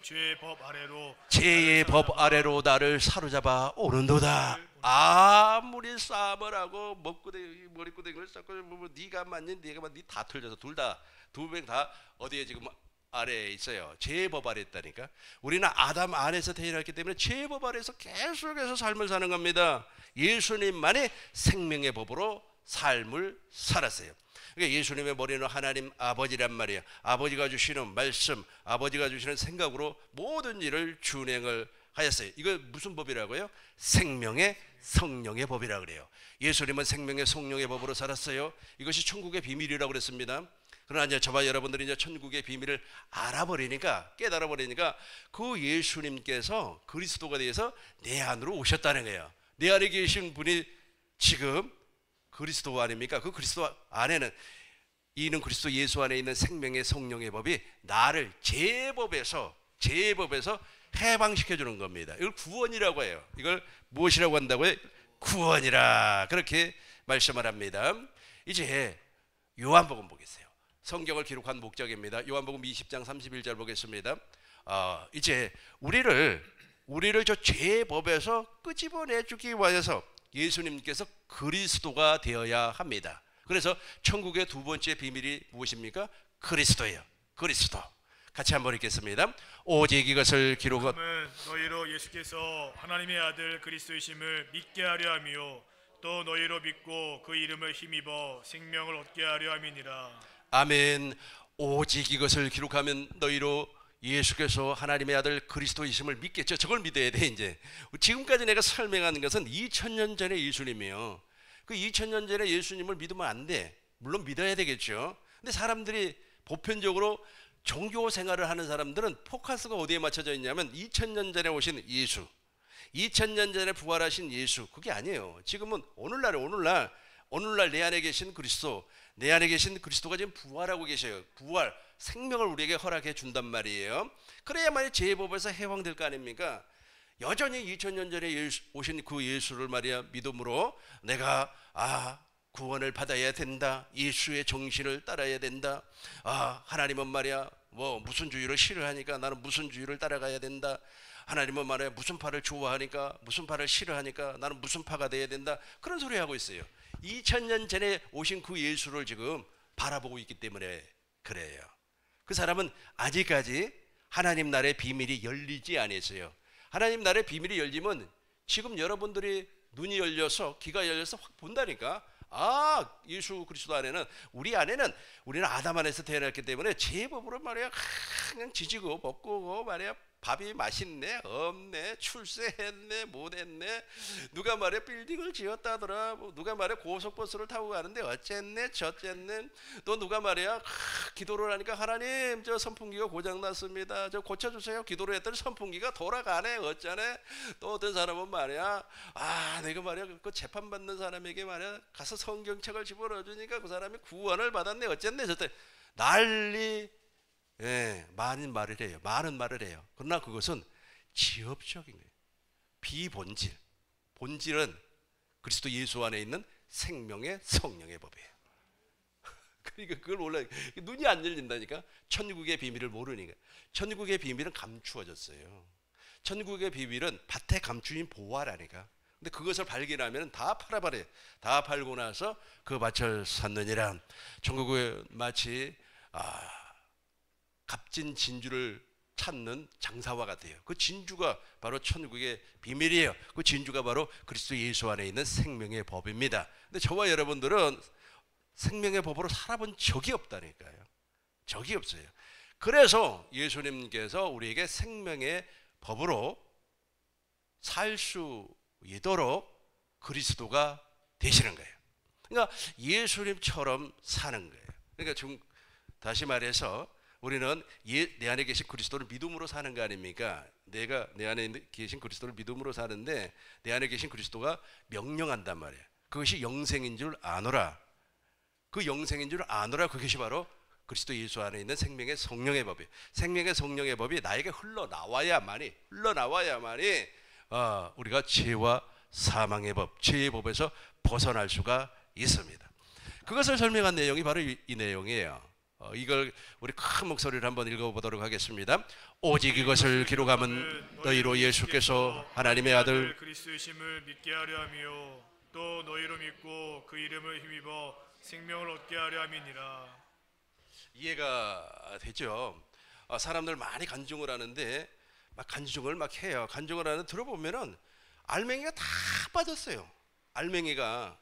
죄의 법 아래로 나를 사로잡아 오는도다. 아무리 싸움을 하고 머리끄댕이를 쌓고 네가 맞니 네가 맞니 다 틀려서 두 명 다 어디에 지금 아래에 있어요. 죄의 법 아래 있다니까. 우리는 아담 안에서 태어났기 때문에 죄의 법 아래에서 계속해서 삶을 사는 겁니다. 예수님만이 생명의 법으로 삶을 살았어요. 그러니까 예수님의 머리는 하나님 아버지란 말이에요. 아버지가 주시는 말씀, 아버지가 주시는 생각으로 모든 일을 준행을 하였어요. 이거 무슨 법이라고요? 생명의 성령의 법이라고 그래요. 예수님은 생명의 성령의 법으로 살았어요. 이것이 천국의 비밀이라고 그랬습니다. 그러나 이제 저와 여러분들이 이제 천국의 비밀을 알아버리니까, 깨달아버리니까 그 예수님께서 그리스도가 되어서 내 안으로 오셨다는 거예요. 내 안에 계신 분이 지금 그리스도 아닙니까? 그 그리스도 안에는 이는 그리스도 예수 안에 있는 생명의 성령의 법이 나를 제법에서 해방시켜 주는 겁니다. 이걸 구원이라고 해요. 이걸 무엇이라고 한다고요? 구원이라 그렇게 말씀을 합니다. 이제 요한복음 보겠어요. 성경을 기록한 목적입니다. 요한복음 20장 31절 보겠습니다. 이제 우리를 저 죄의 법에서 끄집어내주기 위해서 예수님께서 그리스도가 되어야 합니다. 그래서 천국의 두 번째 비밀이 무엇입니까? 그리스도예요. 그리스도. 같이 한번 읽겠습니다. 오직 이것을 기록한 너희로 예수께서 하나님의 아들 그리스도이심을 믿게 하려 하며 또 너희로 믿고 그 이름을 힘입어 생명을 얻게 하려 함이니라. 아멘. 오직 이것을 기록하면 너희로 예수께서 하나님의 아들 그리스도이심을 믿겠죠. 저걸 믿어야 돼. 이제 지금까지 내가 설명하는 것은 2000년 전의 예수님이에요. 그 2000년 전의 예수님을 믿으면 안 돼. 물론 믿어야 되겠죠. 근데 사람들이 보편적으로 종교 생활을 하는 사람들은 포커스가 어디에 맞춰져 있냐면 2000년 전에 오신 예수, 2000년 전에 부활하신 예수, 그게 아니에요. 지금은 오늘날 내 안에 계신 그리스도, 내 안에 계신 그리스도가 지금 부활하고 계셔요. 부활, 생명을 우리에게 허락해 준단 말이에요. 그래야만이 죄의 법에서 해방될 거 아닙니까? 여전히 2000년 전에 오신 그 예수를 말이야 믿음으로 내가 구원을 받아야 된다. 예수의 정신을 따라야 된다. 하나님은 말이야 무슨 주의를 싫어하니까 나는 무슨 주의를 따라가야 된다. 하나님은 말이야 무슨 파를 좋아하니까 무슨 파를 싫어하니까 나는 무슨 파가 돼야 된다. 그런 소리 하고 있어요. 2000년 전에 오신 그 예수를 지금 바라보고 있기 때문에 그래요. 그 사람은 아직까지 하나님 나라의 비밀이 열리지 않았어요. 하나님 나라의 비밀이 열리면 지금 여러분들이 눈이 열려서 귀가 열려서 확 본다니까. 예수 그리스도 안에는 우리는 아담 안에서 태어났기 때문에 제법으로 말이야 그냥 지지고 먹고 말이야 밥이 맛있네 없네 출세했네 못했네 누가 말이야 빌딩을 지었다더라 누가 말이야 고속버스를 타고 가는데 어쨌네 저쨌네 또 누가 말이야 기도를 하니까 하나님 저 선풍기가 고장났습니다 저 고쳐주세요 기도를 했더니 선풍기가 돌아가네 어쩌네 또 어떤 사람은 말이야 내가 말이야 그 재판받는 사람에게 말이야 가서 성경책을 집어넣어주니까 그 사람이 구원을 받았네 어쨌네 저때 난리 많은 말을 해요. 그러나 그것은 지엽적인 거예요. 비본질. 본질은 그리스도 예수 안에 있는 생명의 성령의 법이에요. 그러니까 그걸 몰라. 눈이 안 열린다니까. 천국의 비밀을 모르니까. 천국의 비밀은 감추어졌어요. 천국의 비밀은 밭에 감추인 보화라니까. 근데 그것을 발견하면 다 팔아버려. 다 팔고 나서 그 밭을 샀느니라. 천국은 마치 값진 진주를 찾는 장사와 같아요. 그 진주가 바로 천국의 비밀이에요. 그 진주가 바로 그리스도 예수 안에 있는 생명의 법입니다. 근데 저와 여러분들은 생명의 법으로 살아본 적이 없다니까요. 적이 없어요. 그래서 예수님께서 우리에게 생명의 법으로 살 수 있도록 그리스도가 되시는 거예요. 그러니까 예수님처럼 사는 거예요. 그러니까 다시 말해서 우리는 내 안에 계신 그리스도를 믿음으로 사는 거 아닙니까? 내가 내 안에 계신 그리스도를 믿음으로 사는데 내 안에 계신 그리스도가 명령한단 말이에요. 그것이 영생인 줄 아노라. 그 영생인 줄 아노라. 그것이 바로 그리스도 예수 안에 있는 생명의 성령의 법이에요. 생명의 성령의 법이 나에게 흘러나와야만이 우리가 죄와 사망의 법, 죄의 법에서 벗어날 수가 있습니다. 그것을 설명한 내용이 바로 이 내용이에요. 이걸 우리 큰 목소리를 한번 읽어보도록 하겠습니다. 오직 이것을 기록함은 너희로 예수께서 하나님의 아들 그리스도이심을 믿게 하려 하며 또 너희로 믿고 그 이름을 힘입어 생명을 얻게 하려 함이니라. 이해가 되죠? 사람들 많이 간증을 하는데 막 간증을 막 해요. 간증을 하는 들어보면은 알맹이가 다 빠졌어요. 알맹이가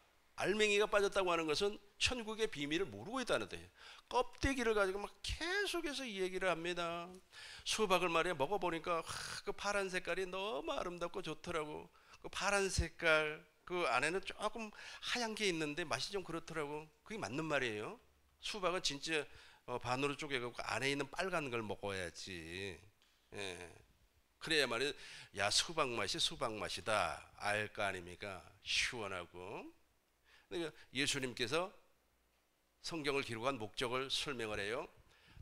빠졌다고 하는 것은 천국의 비밀을 모르고 있다는 뜻이에요. 껍데기를 가지고 막 계속해서 이 얘기를 합니다. 수박을 말이야 먹어보니까 그 파란 색깔이 너무 아름답고 좋더라고. 그 파란 색깔 그 안에는 조금 하얀 게 있는데 맛이 좀 그렇더라고. 그게 맞는 말이에요. 수박은 진짜 반으로 쪼개갖고 안에 있는 빨간 걸 먹어야지. 예. 그래야 말이야, 야 수박 맛이 수박 맛이다 알 거 아닙니까? 시원하고. 그러니까 예수님께서 성경을 기록한 목적을 설명을 해요.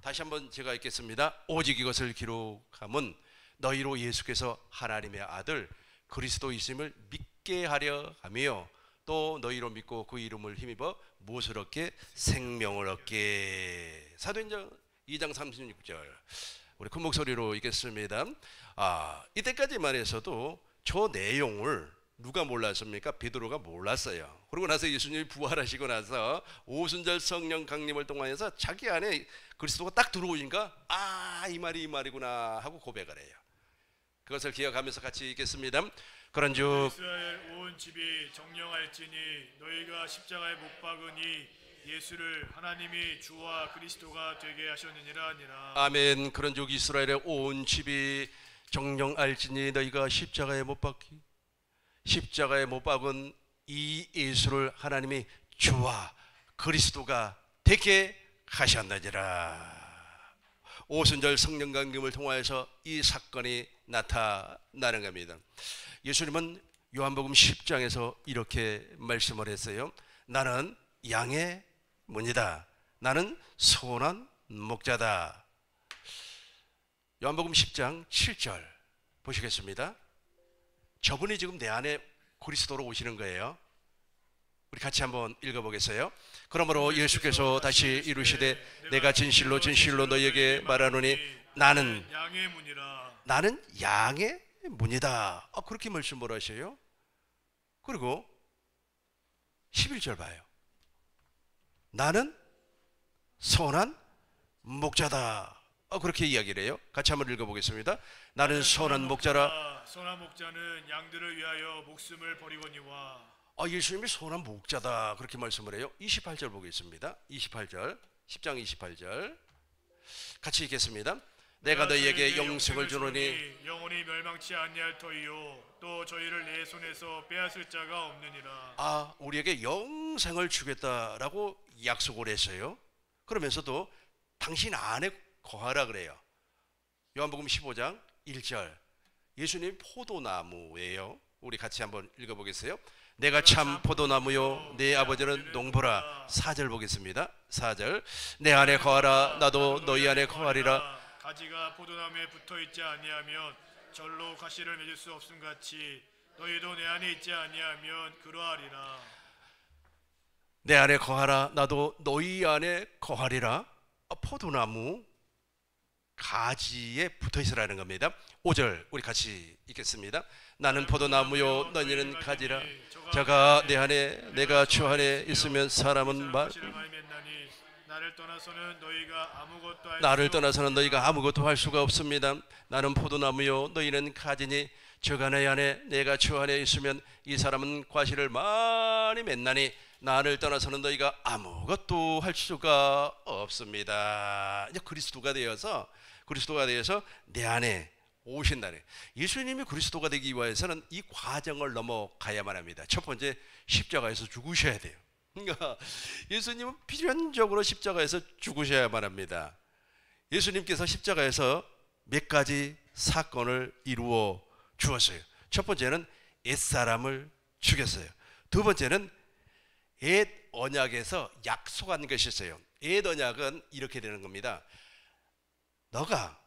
다시 한번 제가 읽겠습니다. 오직 이것을 기록함은 너희로 예수께서 하나님의 아들 그리스도이심을 믿게 하려 하며 또 너희로 믿고 그 이름을 힘입어 무엇을 얻게? 생명을 얻게. 사도행전 2장 36절 우리 큰 목소리로 읽겠습니다. 이때까지만 해서도 저 내용을 누가 몰랐습니까? 베드로가 몰랐어요. 그러고 나서 예수님이 부활하시고 나서 오순절 성령 강림을 통하여서 자기 안에 그리스도가 딱 들어오니까 이 말이 이 말이구나 하고 고백을 해요. 그것을 기억하면서 같이 읽겠습니다. 그런즉 이스라엘 온 집이 정령할지니 너희가 십자가에 못 박으니 예수를 하나님이 주와 그리스도가 되게 하셨느니라 하니라. 아멘. 그런즉 이스라엘의 온 집이 정령할지니 너희가 십자가에 못 박은 이 예수를 하나님이 주와 그리스도가 되게 하셨느니라. 오순절 성령 강림을 통하여서 이 사건이 나타나는 겁니다. 예수님은 요한복음 10장에서 이렇게 말씀을 했어요. 나는 양의 문이다. 나는 선한 목자다. 요한복음 10장 7절 보시겠습니다. 저분이 지금 내 안에 그리스도로 오시는 거예요. 우리 같이 한번 읽어보겠어요. 그러므로 예수께서 다시 이르시되 내가 진실로 진실로 너희에게 말하노니 나는 양의 문이라. 나는 양의 문이다. 그렇게 말씀을 하셔요. 그리고 11절 봐요. 나는 선한 목자다. 그렇게 이야기를 해요. 같이 한번 읽어보겠습니다. 나는 선한 목자라. 선한 목자는 양들을 위하여 목숨을 버리거니와. 예수님이 선한 목자다 그렇게 말씀을 해요. 28절 보겠습니다. 28절 10장 28절 같이 읽겠습니다. 내가 너희에게 영생을 주노니 영원히 멸망치 아니할 터이요 또 저희를 내 손에서 빼앗을 자가 없느니라. 우리에게 영생을 주겠다라고 약속을 했어요. 그러면서도 당신 안에 거하라 그래요. 요한복음 15장 1절 예수님 포도나무예요. 우리 같이 한번 읽어보겠어요. 내가 참 포도나무요 내 아버지는 농부라. 4절 보겠습니다. 4절 내 안에 거하라 나도 너희 안에 거하리라. 가지가 포도나무에 붙어있지 아니하면 절로 가시를 맺을 수 없음 같이 너희도 내 안에 있지 아니하면 그러하리라. 내 안에 거하라 나도 너희 안에 거하리라. 포도나무 가지에 붙어 있으라는 겁니다. 5절 우리 같이 읽겠습니다. 나는 포도나무요 너희는 가지라. 저가 내 안에 내가 주 안에 있으면 사람은 나를 떠나서는 너희가 아무것도 할 수가 없습니다. 나는 포도나무요 너희는 가지니 저가 내 안에 내가 주 안에 있으면 이 사람은 과실을 많이 맺나니 나를 떠나서는 너희가 아무것도 할 수가 없습니다. 이제 그리스도가 되어서 내 안에 오신다네. 예수님이 그리스도가 되기 위해서는 이 과정을 넘어가야만 합니다. 첫 번째, 십자가에서 죽으셔야 돼요. 그러니까 예수님은 필연적으로 십자가에서 죽으셔야만 합니다. 예수님께서 십자가에서 몇 가지 사건을 이루어 주었어요. 첫 번째는 옛사람을 죽였어요. 두 번째는 옛 언약에서 약속한 것이 있어요. 옛 언약은 이렇게 되는 겁니다. 너가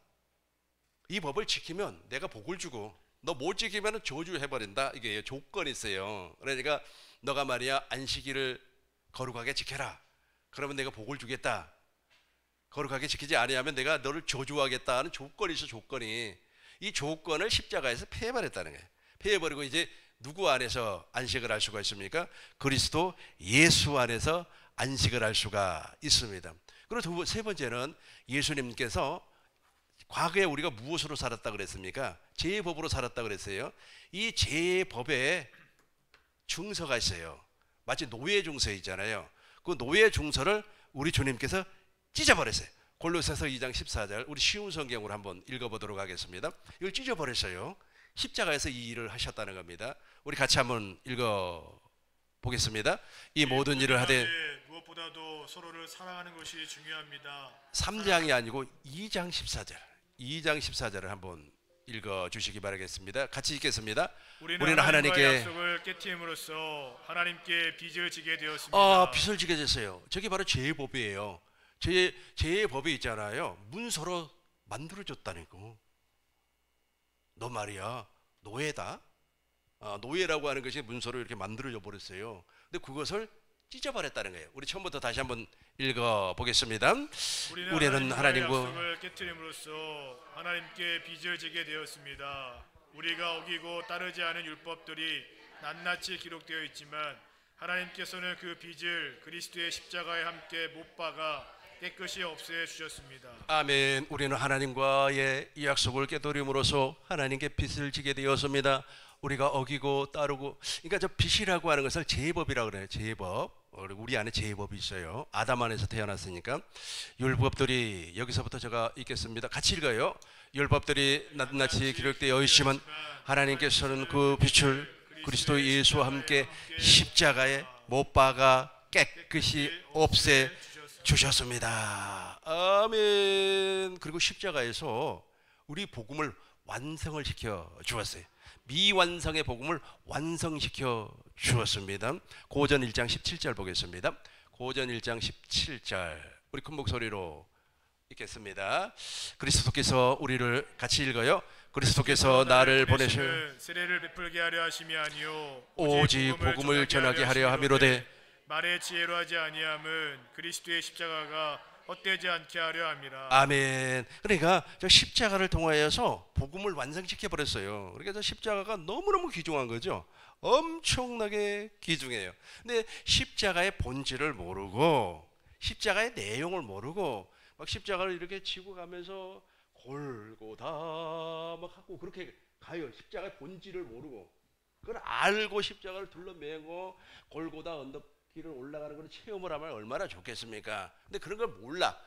이 법을 지키면 내가 복을 주고 너 못 지키면 저주해버린다. 이게 조건이 있어요. 그러니까 너가 말이야 안식일을 거룩하게 지켜라. 그러면 내가 복을 주겠다. 거룩하게 지키지 아니하면 내가 너를 저주하겠다 하는 조건이 있어. 조건이. 이 조건을 십자가에서 폐해버렸다는 거예요. 폐해버리고 이제 누구 안에서 안식을 할 수가 있습니까? 그리스도 예수 안에서 안식을 할 수가 있습니다. 그리고 세 번째는 예수님께서 과거에 우리가 무엇으로 살았다 그랬습니까? 제법으로 살았다 그랬어요. 이 제법에 중서가 있어요. 마치 노예 중서 있잖아요. 그 노예 중서를 우리 주님께서 찢어버렸어요. 골로새서 2장 14절 우리 쉬운 성경으로 한번 읽어보도록 하겠습니다. 이걸 찢어버렸어요. 십자가에서 이 일을 하셨다는 겁니다. 우리 같이 한번 읽어보겠습니다. 이 모든 일을 하되 무엇보다도 서로를 사랑하는 것이 중요합니다. 3장이 아니고 2장 14절 2장 14절을 한번 읽어주시기 바라겠습니다. 같이 읽겠습니다. 우리는 하나님께 약속을 깨트림으로써 하나님께 빚을 지게 되었습니다. 빚을 지게 됐어요. 저게 바로 제법이에요. 제법이 있잖아요. 문서로 만들어줬다니까. 너 말이야 노예다. 노예라고 하는 것이 문서로 이렇게 만들어져 버렸어요. 근데 그것을 찢어버렸다는 거예요. 우리 처음부터 다시 한번 읽어보겠습니다. 우리는 하나님과 약속을 깨트림으로써 하나님께 빚을 지게 되었습니다. 우리가 어기고 따르지 않은 율법들이 낱낱이 기록되어 있지만 하나님께서는 그 빚을 그리스도의 십자가에 함께 못 박아 깨끗이 없애 주셨습니다. 아멘. 우리는 하나님과의 이 약속을 깨뜨림으로써 하나님께 빚을 지게 되었습니다. 우리가 어기고 따르고, 그러니까 저 빚이라고 하는 것을 제법이라고 그래요. 제법. 우리 안에 제법이 있어요. 아담 안에서 태어났으니까. 율법들이 여기서부터 제가 읽겠습니다. 같이 읽어요. 율법들이 낱낱이 기록되어 있지만 하나님께서는 그 빚을 그리스도 예수와 함께 십자가에 못 박아 깨끗이 없애 주셨습니다. 아멘. 그리고 십자가에서 우리 복음을 완성을 시켜 주었어요. 미완성의 복음을 완성시켜 주었습니다. 고전 1장 17절 보겠습니다. 고전 1장 17절 우리 큰 목소리로 읽겠습니다. 그리스도께서 우리를 같이 읽어요. 그리스도께서 나를 보내셔 세례를 베풀게 하려 하심이 아니요 오직 복음을 전하게 하려 함이로되 말의 지혜로 하지 아니함은 그리스도의 십자가가 헛되지 않게 하려 함이라. 아멘. 그러니까 저 십자가를 통하여서 복음을 완성시켜 버렸어요. 그러니까 저 십자가가 너무너무 귀중한 거죠. 엄청나게 귀중해요. 근데 십자가의 본질을 모르고 십자가의 내용을 모르고 막 십자가를 이렇게 지고 가면서 골고다 막 하고 그렇게 가요. 십자가의 본질을 모르고 그걸 알고 십자가를 둘러매고 골고다 언덕길을 올라가는 걸 체험을 하면 얼마나 좋겠습니까? 근데 그런 걸 몰라.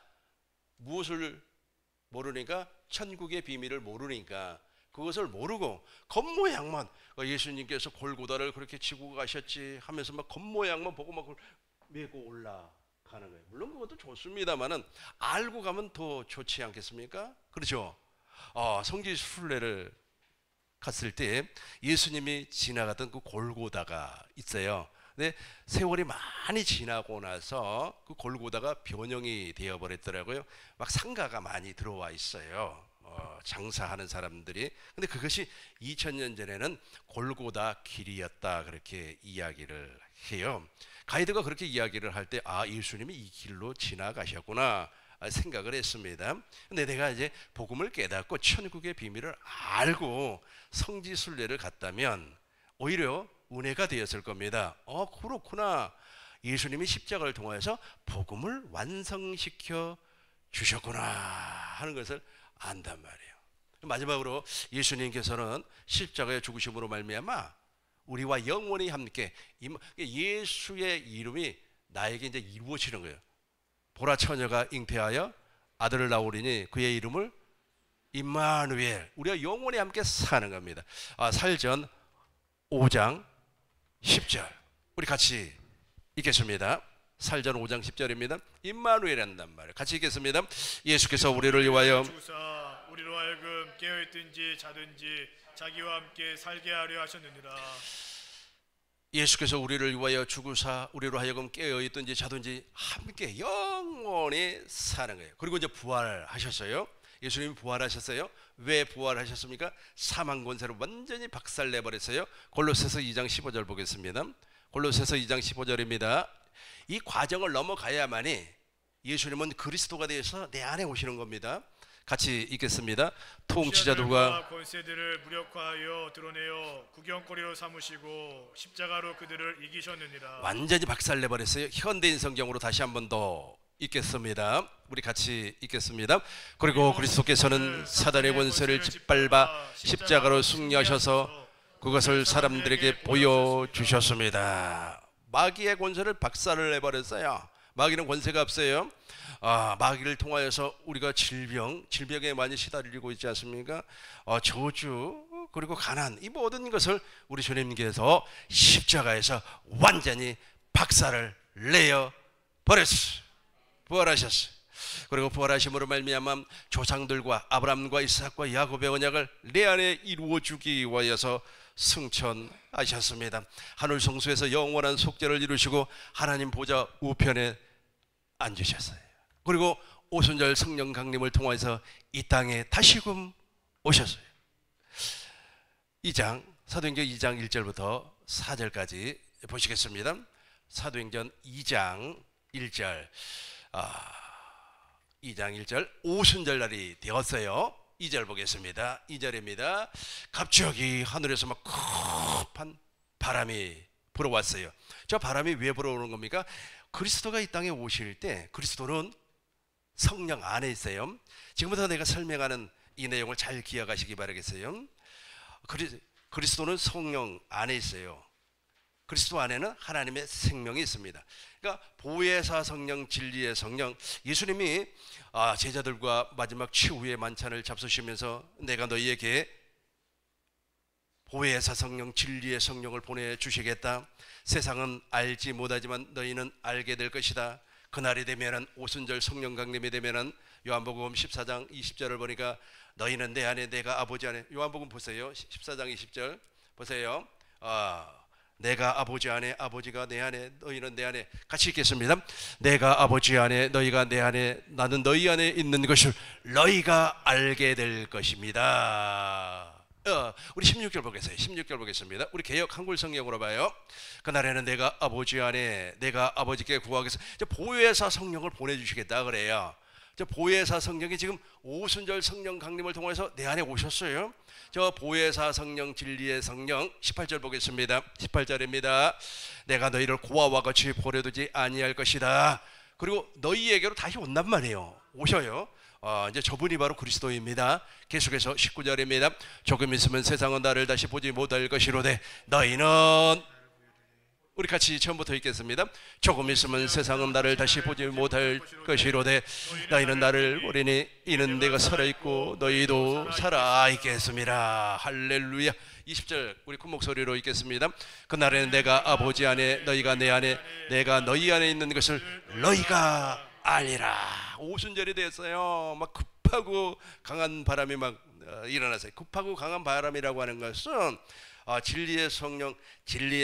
무엇을 모르니까 천국의 비밀을 모르니까 그것을 모르고 겉모양만 예수님께서 골고다를 그렇게 지고 가셨지 하면서 막 겉모양만 보고 막 메고 올라가는 거예요. 물론 그것도 좋습니다만은 알고 가면 더 좋지 않겠습니까? 그렇죠? 성지 순례를 갔을 때 예수님이 지나가던 그 골고다가 있어요. 근데 세월이 많이 지나고 나서 그 골고다가 변형이 되어 버렸더라고요. 막 상가가 많이 들어와 있어요. 장사하는 사람들이. 근데 그것이 2000년 전에는 골고다 길이었다 그렇게 이야기를 해요. 가이드가 그렇게 이야기를 할 때 예수님이 이 길로 지나가셨구나 생각을 했습니다. 근데 내가 이제 복음을 깨닫고 천국의 비밀을 알고 성지순례를 갔다면 오히려 은혜가 되었을 겁니다. 그렇구나. 예수님이 십자가를 통해서 복음을 완성시켜 주셨구나 하는 것을 안단 말이에요. 마지막으로 예수님께서는 십자가의 죽으심으로 말미암아 우리와 영원히 함께, 예수의 이름이 나에게 이제 이루어지는 거예요. 보라 처녀가 잉태하여 아들을 낳으리니 그의 이름을 임마누엘, 우리가 영원히 함께 사는 겁니다. 살전 5장 10절 우리 같이 읽겠습니다. 살전 5장 10절입니다. 임마누엘 한단 말이에요. 같이 읽겠습니다. 예수께서 우리를 위하여 주사 우리로 하여금 깨어있든지 자든지 자기와 함께 살게 하려 하셨느니라. 예수께서 우리를 위하여 죽으사 우리로 하여금 깨어있든지 자든지 함께 영원히 사는 거예요. 그리고 이제 부활하셨어요. 예수님이 부활하셨어요. 왜 부활하셨습니까? 사망 권세를 완전히 박살내버렸어요. 골로새서 2장 15절 보겠습니다. 골로새서 2장 15절입니다. 이 과정을 넘어가야만이 예수님은 그리스도가 되어서 내 안에 오시는 겁니다. 같이 읽겠습니다. 통치자들과 권세들을 무력화하여 드러내어 구경거리로 삼으시고 십자가로 그들을 이기셨느니라. 완전히 박살내버렸어요. 현대인 성경으로 다시 한 번 더 읽겠습니다. 우리 같이 읽겠습니다. 그리고 그리스도께서는 사단의 권세를 짓밟아 십자가로 승리하셔서 그것을 사람들에게 보여주셨습니다. 마귀의 권세를 박살을 내버렸어요. 마귀는 권세가 없어요. 마귀를 통하여서 우리가 질병에 많이 시달리고 있지 않습니까? 저주 그리고 가난, 이 모든 것을 우리 주님께서 십자가에서 완전히 박살을 내어 버렸어요. 부활하셨어요. 그리고 부활하심으로 말미암아 조상들과 아브라함과 이삭과 야곱의 언약을 내 안에 이루어주기 위하여서 승천하셨습니다. 하늘 성소에서 영원한 속죄를 이루시고 하나님 보좌 우편에 앉으셨어요. 그리고 오순절 성령 강림을 통해서 이 땅에 다시금 오셨어요. 2장 사도행전 2장 1절부터 4절까지 보시겠습니다. 사도행전 2장 1절 2장 1절 오순절 날이 되었어요. 2절 보겠습니다. 2절입니다. 갑자기 하늘에서 막 급한 바람이 불어왔어요. 저 바람이 왜 불어오는 겁니까? 그리스도가 이 땅에 오실 때 그리스도는 성령 안에 있어요. 지금부터 내가 설명하는 이 내용을 잘 기억하시기 바라겠어요. 그리스도는 성령 안에 있어요. 그리스도 안에는 하나님의 생명이 있습니다. 그러니까 보혜사 성령, 진리의 성령, 예수님이 제자들과 마지막 최후의 만찬을 잡수시면서 내가 너희에게 보혜사 성령, 진리의 성령을 보내주시겠다. 세상은 알지 못하지만 너희는 알게 될 것이다. 그날이 되면은 오순절 성령 강림이 되면은 요한복음 14장 20절을 보니까 너희는 내 안에 내가 아버지 안에, 요한복음 보세요. 14장 20절 보세요. 내가 아버지 안에 아버지가 내 안에 너희는 내 안에, 같이 읽겠습니다. 내가 아버지 안에 너희가 내 안에 나는 너희 안에 있는 것을 너희가 알게 될 것입니다. 우리 16절 보겠어요. 16절 보겠습니다. 우리 개역 한글 성경으로 봐요. 그날에는 내가 아버지 안에 내가 아버지께 구하겠어. 보혜사 성령을 보내주시겠다 그래요. 저 보혜사 성령이 지금 오순절 성령 강림을 통해서 내 안에 오셨어요. 저 보혜사 성령, 진리의 성령, 18절 보겠습니다. 18절입니다. 내가 너희를 고아와 같이 버려두지 아니할 것이다. 그리고 너희에게로 다시 온단 말이에요. 오셔요. 이제 저분이 바로 그리스도입니다. 계속해서 19절입니다. 조금 있으면 세상은 나를 다시 보지 못할 것이로되 너희는, 우리 같이 처음부터 읽겠습니다. 조금 있으면 세상은 나를 다시 보지 못할 것이로되 너희는 나를 보리니 이는 내가 살아있고 너희도 살아있겠습니다. 할렐루야. 20절 우리 큰 목소리로 읽겠습니다. 그날에는 내가 아버지 안에 너희가 내 안에 내가 너희 안에 있는 것을 너희가 아니라. 오순절이 됐어요. 막 급하고 강한 바람이 막 일어났어요. 급하고 강한 바람이라고 하는 것은 진리의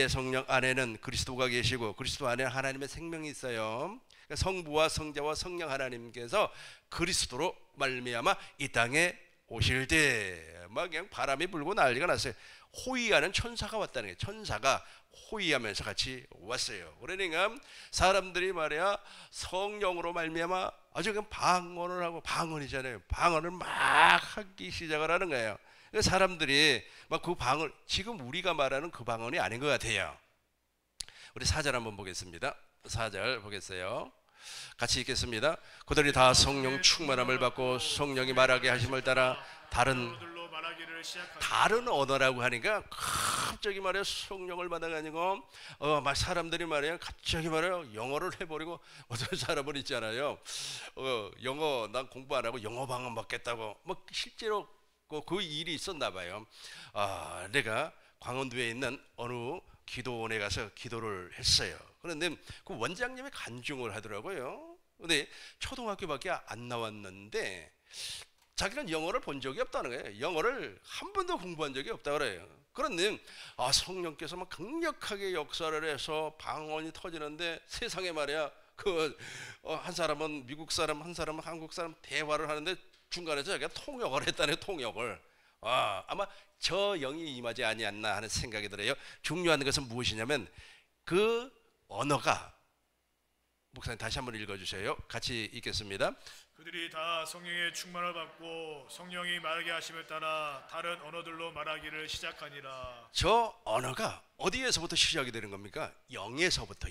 성령 안에는 그리스도가 계시고 그리스도 안에 하나님의 생명이 있어요. 성부와 성자와 성령 하나님께서 그리스도로 말미암아 이 땅에 오실 때 막 그냥 바람이 불고 난리가 났어요. 호위하는 천사가 왔다는 게, 천사가 호위하면서 같이 왔어요. 그러니까 사람들이 말이야 성령으로 말미암아 아주 그냥 방언을 하고, 방언이잖아요. 방언을 막 하기 시작을 하는 거예요. 사람들이 막 그 방언, 지금 우리가 말하는 그 방언이 아닌 것 같아요. 우리 4절 한번 보겠습니다. 4절 보겠어요. 같이 읽겠습니다. 그들이 다 성령 충만함을 받고 성령이 말하게 하심을 따라 다른 언어라고 하니까 갑자기 말이야 성령을 받아가지고 막 사람들이 말이야 갑자기 말이야 영어를 해버리고, 어떤 사람은 있잖아요. 영어 난 공부 안 하고 영어 방언 받겠다고 막 실제로 그 일이 있었나 봐요. 내가 광원도에 있는 어느 기도원에 가서 기도를 했어요. 그런데 그 원장님이 간증을 하더라고요. 근데 초등학교밖에 안 나왔는데 자기는 영어를 본 적이 없다는 거예요. 영어를 한 번도 공부한 적이 없다 그래요. 그런데 성령께서 막 강력하게 역사를 해서 방언이 터지는데, 세상에 말이야 한 사람은 미국 사람, 한 사람은 한국 사람 대화를 하는데 중간에서 자기가 통역을 했다네요. 통역을. 아마 저 영이 임하지 아니었나 하는 생각이 들어요. 중요한 것은 무엇이냐면 그 언어가, 목사님 다시 한번 읽어주세요. 같이 읽겠습니다. 그들이 다 성령의 충만을 받고 성령이 말하게 하심을 따라 다른 언어들로 말하기를 시작하니라. 저 언어가 어디에서부터 시작이 되는 겁니까? 영에서부터.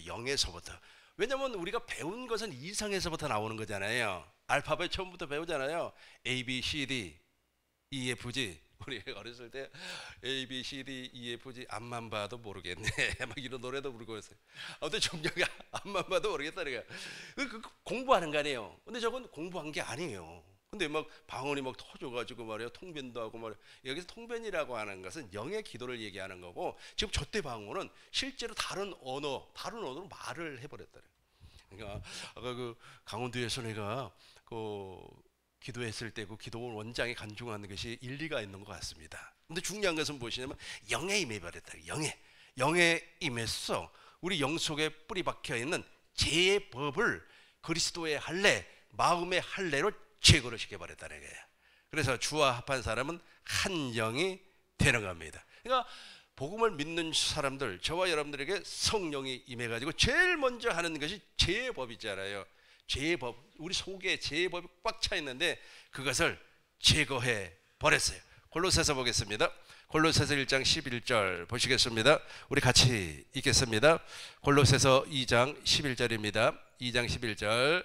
왜냐하면 우리가 배운 것은 이성에서부터 나오는 거잖아요. 알파벳 처음부터 배우잖아요. A, B, C, D, E, F, G. 우리 어렸을 때 A, B, C, D, E, F, G 앞만 봐도 모르겠네 막 이런 노래도 부르고 했어요. 아무튼 종교가 앞만 봐도 모르겠다는 거야. 공부하는 거 아니에요. 근데 저건 공부한 게 아니에요. 근데 막 방언이 막 터져가지고 말이야 통변도 하고 말이야. 여기서 통변이라고 하는 것은 영의 기도를 얘기하는 거고, 지금 저때 방언은 실제로 다른 언어로 말을 해버렸다. 그러니까 아까 그 강원도에서 내가 기도했을 때 그 기도원 원장이 간증하는 것이 일리가 있는 것 같습니다. 근데 중요한 것은 무엇이냐면 영에 임해버렸다. 영에 임해서 우리 영 속에 뿌리 박혀 있는 죄의 법을 그리스도의 할례, 마음의 할례로 제거를 시켜버렸다는 거예요. 그래서 주와 합한 사람은 한 영이 되는 겁니다. 그러니까 복음을 믿는 사람들, 저와 여러분들에게 성령이 임해가지고 제일 먼저 하는 것이 죄의 법이잖아요. 죄의 법, 우리 속에 죄의 법이 꽉 차 있는데 그것을 제거해 버렸어요. 골로새서 보겠습니다. 골로새서 1장 11절 보시겠습니다. 우리 같이 읽겠습니다. 골로새서 2장 11절입니다. 2장 11절.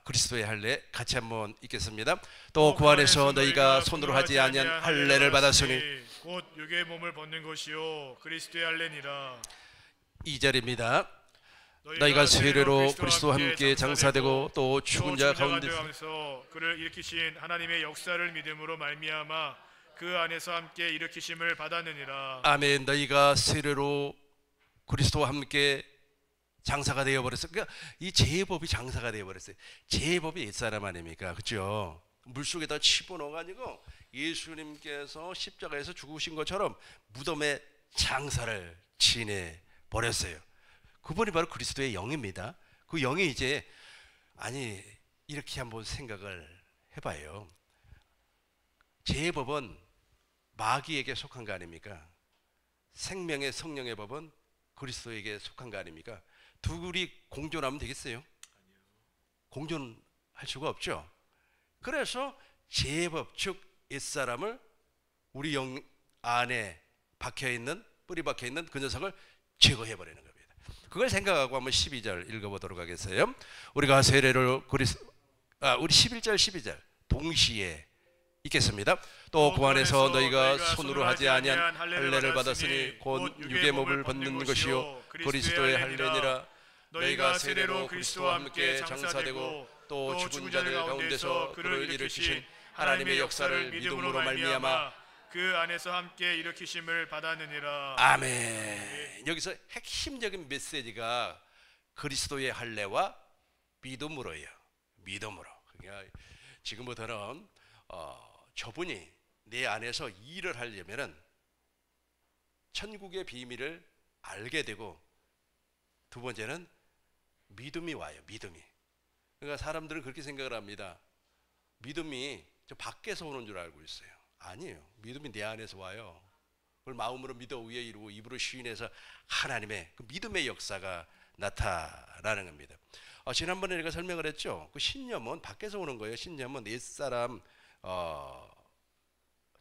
그리스도의 할례 같이 한번 읽겠습니다. 또 그 안에서 너희가 손으로 하지 아니한 할례를 받았으니, 곧 육의 몸을 벗는 것이요 그리스도의 할례니라. 2절입니다. 너희가 세례로 그리스도와 함께 장사되고 또 죽은 자 가운데서 그를 일으키신 하나님의 역사를 믿음으로 말미암아 그 안에서 함께 일으키심을 받았느니라. 아멘. 너희가 세례로 그리스도와 함께 장사가 되어버렸어요. 그러니까 이 제법이 장사가 되어버렸어요. 제법이 옛사람 아닙니까? 그렇죠? 물속에다 집어넣어가지고 예수님께서 십자가에서 죽으신 것처럼 무덤에 장사를 지내버렸어요. 그분이 바로 그리스도의 영입니다. 그 영이 이제, 이렇게 한번 생각을 해봐요. 제법은 마귀에게 속한 거 아닙니까? 생명의 성령의 법은 그리스도에게 속한 거 아닙니까? 둘이 공존하면 되겠어요? 공존할 수가 없죠. 그래서 제법, 즉 옛사람을 우리 영 안에 박혀있는, 뿌리 박혀있는 그 녀석을 제거해버리는 겁니다. 그걸 생각하고 한번 12절 읽어보도록 하겠어요. 우리가 세례를 우리 11절 12절 동시에 읽겠습니다. 또 그 안에서 너희가 손으로 하지 아니한 할례를 받았으니 곧 육의 몸을 벗는 것이요 그리스도의 할례니라. 너희가 세례로 그리스도와 함께 장사되고 또 죽은 자들 가운데서 그를 일으키신 하나님의 역사를 믿음으로 말미암아 그 안에서 함께 일으키심을 받았느니라. 아멘. 여기서 핵심적인 메시지가 그리스도의 할례와 믿음으로예요. 믿음으로. 그러니까 지금부터는 저분이 내 안에서 일을 하려면은 천국의 비밀을 알게 되고, 두 번째는 믿음이 와요. 믿음이. 그러니까 사람들은 그렇게 생각을 합니다. 믿음이 저 밖에서 오는 줄 알고 있어요. 아니에요. 믿음이 내 안에서 와요. 그걸 마음으로 믿어 위에 이루고 입으로 시인해서 하나님의 그 믿음의 역사가 나타나는 겁니다. 지난번에 제가 설명을 했죠. 그 신념은 밖에서 오는 거예요. 신념은 옛사람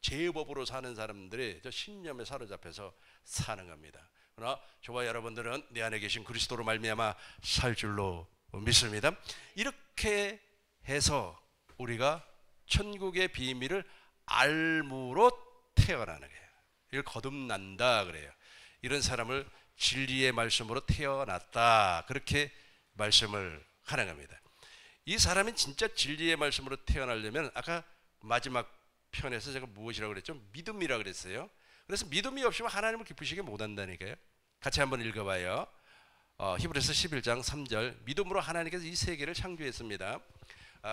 제법으로 사는 사람들이 저 신념에 사로잡혀서 사는 겁니다. 그러나 저와 여러분들은 내 안에 계신 그리스도로 말미암아 살 줄로 믿습니다. 이렇게 해서 우리가 천국의 비밀을 알므로 태어나는 거예요. 이걸 거듭난다 그래요. 이런 사람을 진리의 말씀으로 태어났다 그렇게 말씀을 하는 겁니다. 이 사람이 진짜 진리의 말씀으로 태어나려면 아까 마지막 편에서 제가 무엇이라고 그랬죠? 믿음이라고 그랬어요. 그래서 믿음이 없으면 하나님을 기쁘시게 못한다니까요. 같이 한번 읽어봐요. 히브리서 11장 3절 믿음으로 하나님께서 이 세계를 창조했습니다.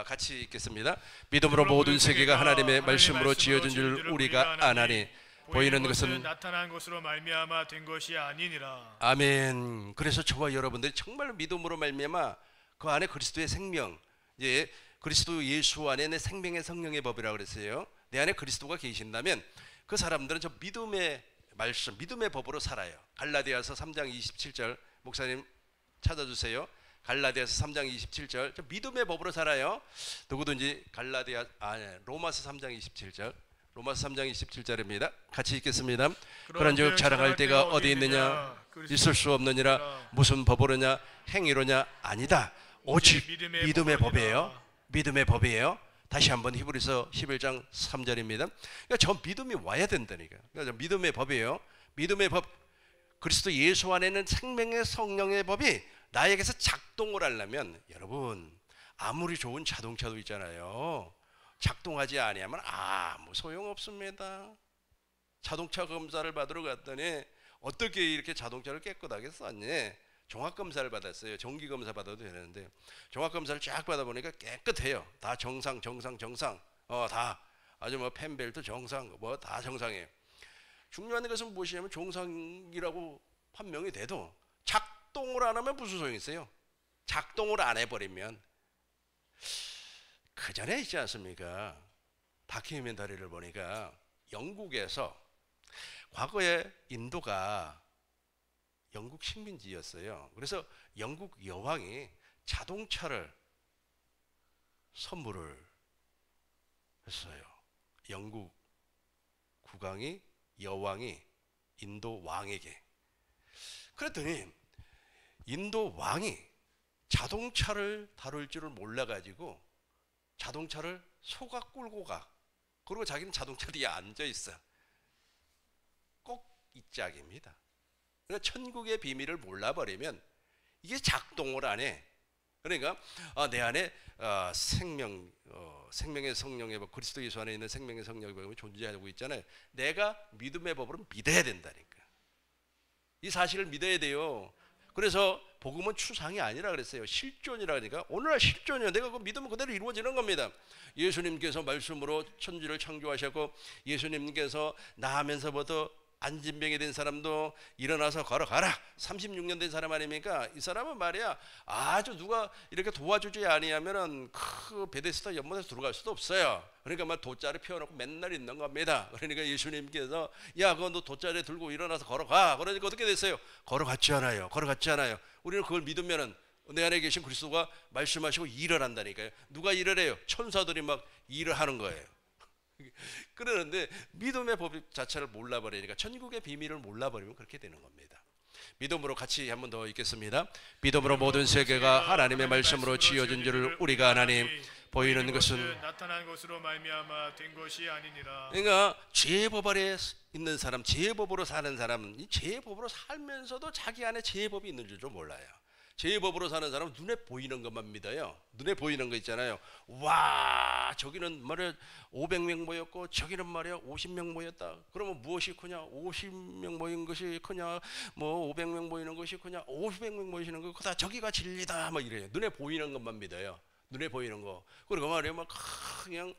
같이 읽겠습니다. 믿음으로 모든 세계가 하나님의 말씀으로 지어진 줄 우리가 아나니 보이는 것은 나타난 것으로 말미암아 된 것이 아니니라. 아멘. 그래서 저와 여러분들이 정말 믿음으로 말미암아 그 안에 그리스도의 생명, 이제 그리스도 예수 안에 내 생명의 성령의 법이라고 그랬어요. 내 안에 그리스도가 계신다면 그 사람들은 저 믿음의 말씀, 믿음의 법으로 살아요. 갈라디아서 3장 27절 목사님 찾아주세요. 갈라디아서 3장 27절 저 믿음의 법으로 살아요. 누구든지 로마서 3장 27절 로마서 3장 27절입니다. 같이 읽겠습니다. 그런즉 자랑할 때가 어디 있느냐? 있을 수 없느니라. 무슨 법으로냐? 행위로냐? 아니다. 오직 믿음의 법이에요. 믿음의 법이에요. 다시 한번 히브리서 11장 3절입니다. 그러니까 저 믿음이 와야 된다니까. 그러니까 믿음의 법이에요. 믿음의 법, 그리스도 예수 안에는 생명의 성령의 법이 나에게서 작동을 하려면 여러분 아무리 좋은 자동차도 있잖아요. 작동하지 아니하면 아무 소용없습니다. 자동차 검사를 받으러 갔더니 어떻게 이렇게 자동차를 깨끗하게 썼니? 종합검사를 받았어요. 정기검사 받아도 되는데 종합검사를 쫙 받아보니까 깨끗해요. 다 정상. 다 아주 뭐 펜벨트 정상, 뭐 다 정상이에요. 중요한 것은 무엇이냐면 정상이라고 판명이 돼도 작동을 안 하면 무슨 소용이 있어요? 작동을 안 해버리면 그 전에 있지 않습니까? 다큐멘터리를 보니까 영국에서 과거에 인도가 영국 식민지였어요. 그래서 영국 여왕이 자동차를 선물을 했어요. 영국 국왕이 여왕이 인도 왕에게. 그랬더니 인도 왕이 자동차를 다룰 줄을 몰라가지고 자동차를 소가 끌고 가. 그리고 자기는 자동차 뒤에 앉아 있어. 꼭 이 짝입니다. 그러니까 천국의 비밀을 몰라버리면 이게 작동을 안 해. 그러니까 내 안에 생명의 성령의 법, 그리스도 예수 안에 있는 생명의 성령의 법이 존재하고 있잖아요. 내가 믿음의 법으로 믿어야 된다니까. 이 사실을 믿어야 돼요. 그래서 복음은 추상이 아니라 그랬어요. 실존이라 그러니까 오늘날 실존이요. 내가 그 믿으면 그대로 이루어지는 겁니다. 예수님께서 말씀으로 천지를 창조하셨고 예수님께서 나하면서부터 안진병이 된 사람도 일어나서 걸어가라. 36년 된 사람 아닙니까? 이 사람은 말이야 아주 누가 이렇게 도와주지 아니하면은 그 베데스다 연못에서 들어갈 수도 없어요. 그러니까 막 돗자리 펴놓고 맨날 있는 겁니다. 그러니까 예수님께서 야 그거 너 돗자리 들고 일어나서 걸어가. 그러니까 어떻게 됐어요? 걸어갔지 않아요. 우리는 그걸 믿으면은 내 안에 계신 그리스도가 말씀하시고 일을 한다니까요. 누가 일을 해요? 천사들이 막 일을 하는 거예요. 그러는데 믿음의 법 자체를 몰라버리니까 천국의 비밀을 몰라버리면 그렇게 되는 겁니다. 믿음으로 같이 한 번 더 읽겠습니다. 믿음으로 모든 세계가 하나님의 말씀으로 지어진 줄을 우리가 아나니 보이는 것은 나타난 것으로 말미암아 된 것이 아니니라. 그러니까 죄의 법 아래 있는 사람, 죄의 법으로 사는 사람, 이 죄의 법으로 살면서도 자기 안에 죄의 법이 있는 줄도 몰라요. 죄의 법으로 사는 사람은 눈에 보이는 것만 믿어요. 눈에 보이는 거 있잖아요. 와 저기는 말이야 500명 모였고 저기는 말이야 50명 모였다. 그러면 무엇이 크냐? 50명 모인 것이 크냐? 뭐 500명 모이는 것이 크냐? 500명 모이시는 거 그다 저기가 진리다. 막 이래요. 눈에 보이는 것만 믿어요. 눈에 보이는 거. 그리고 말이야 막 그냥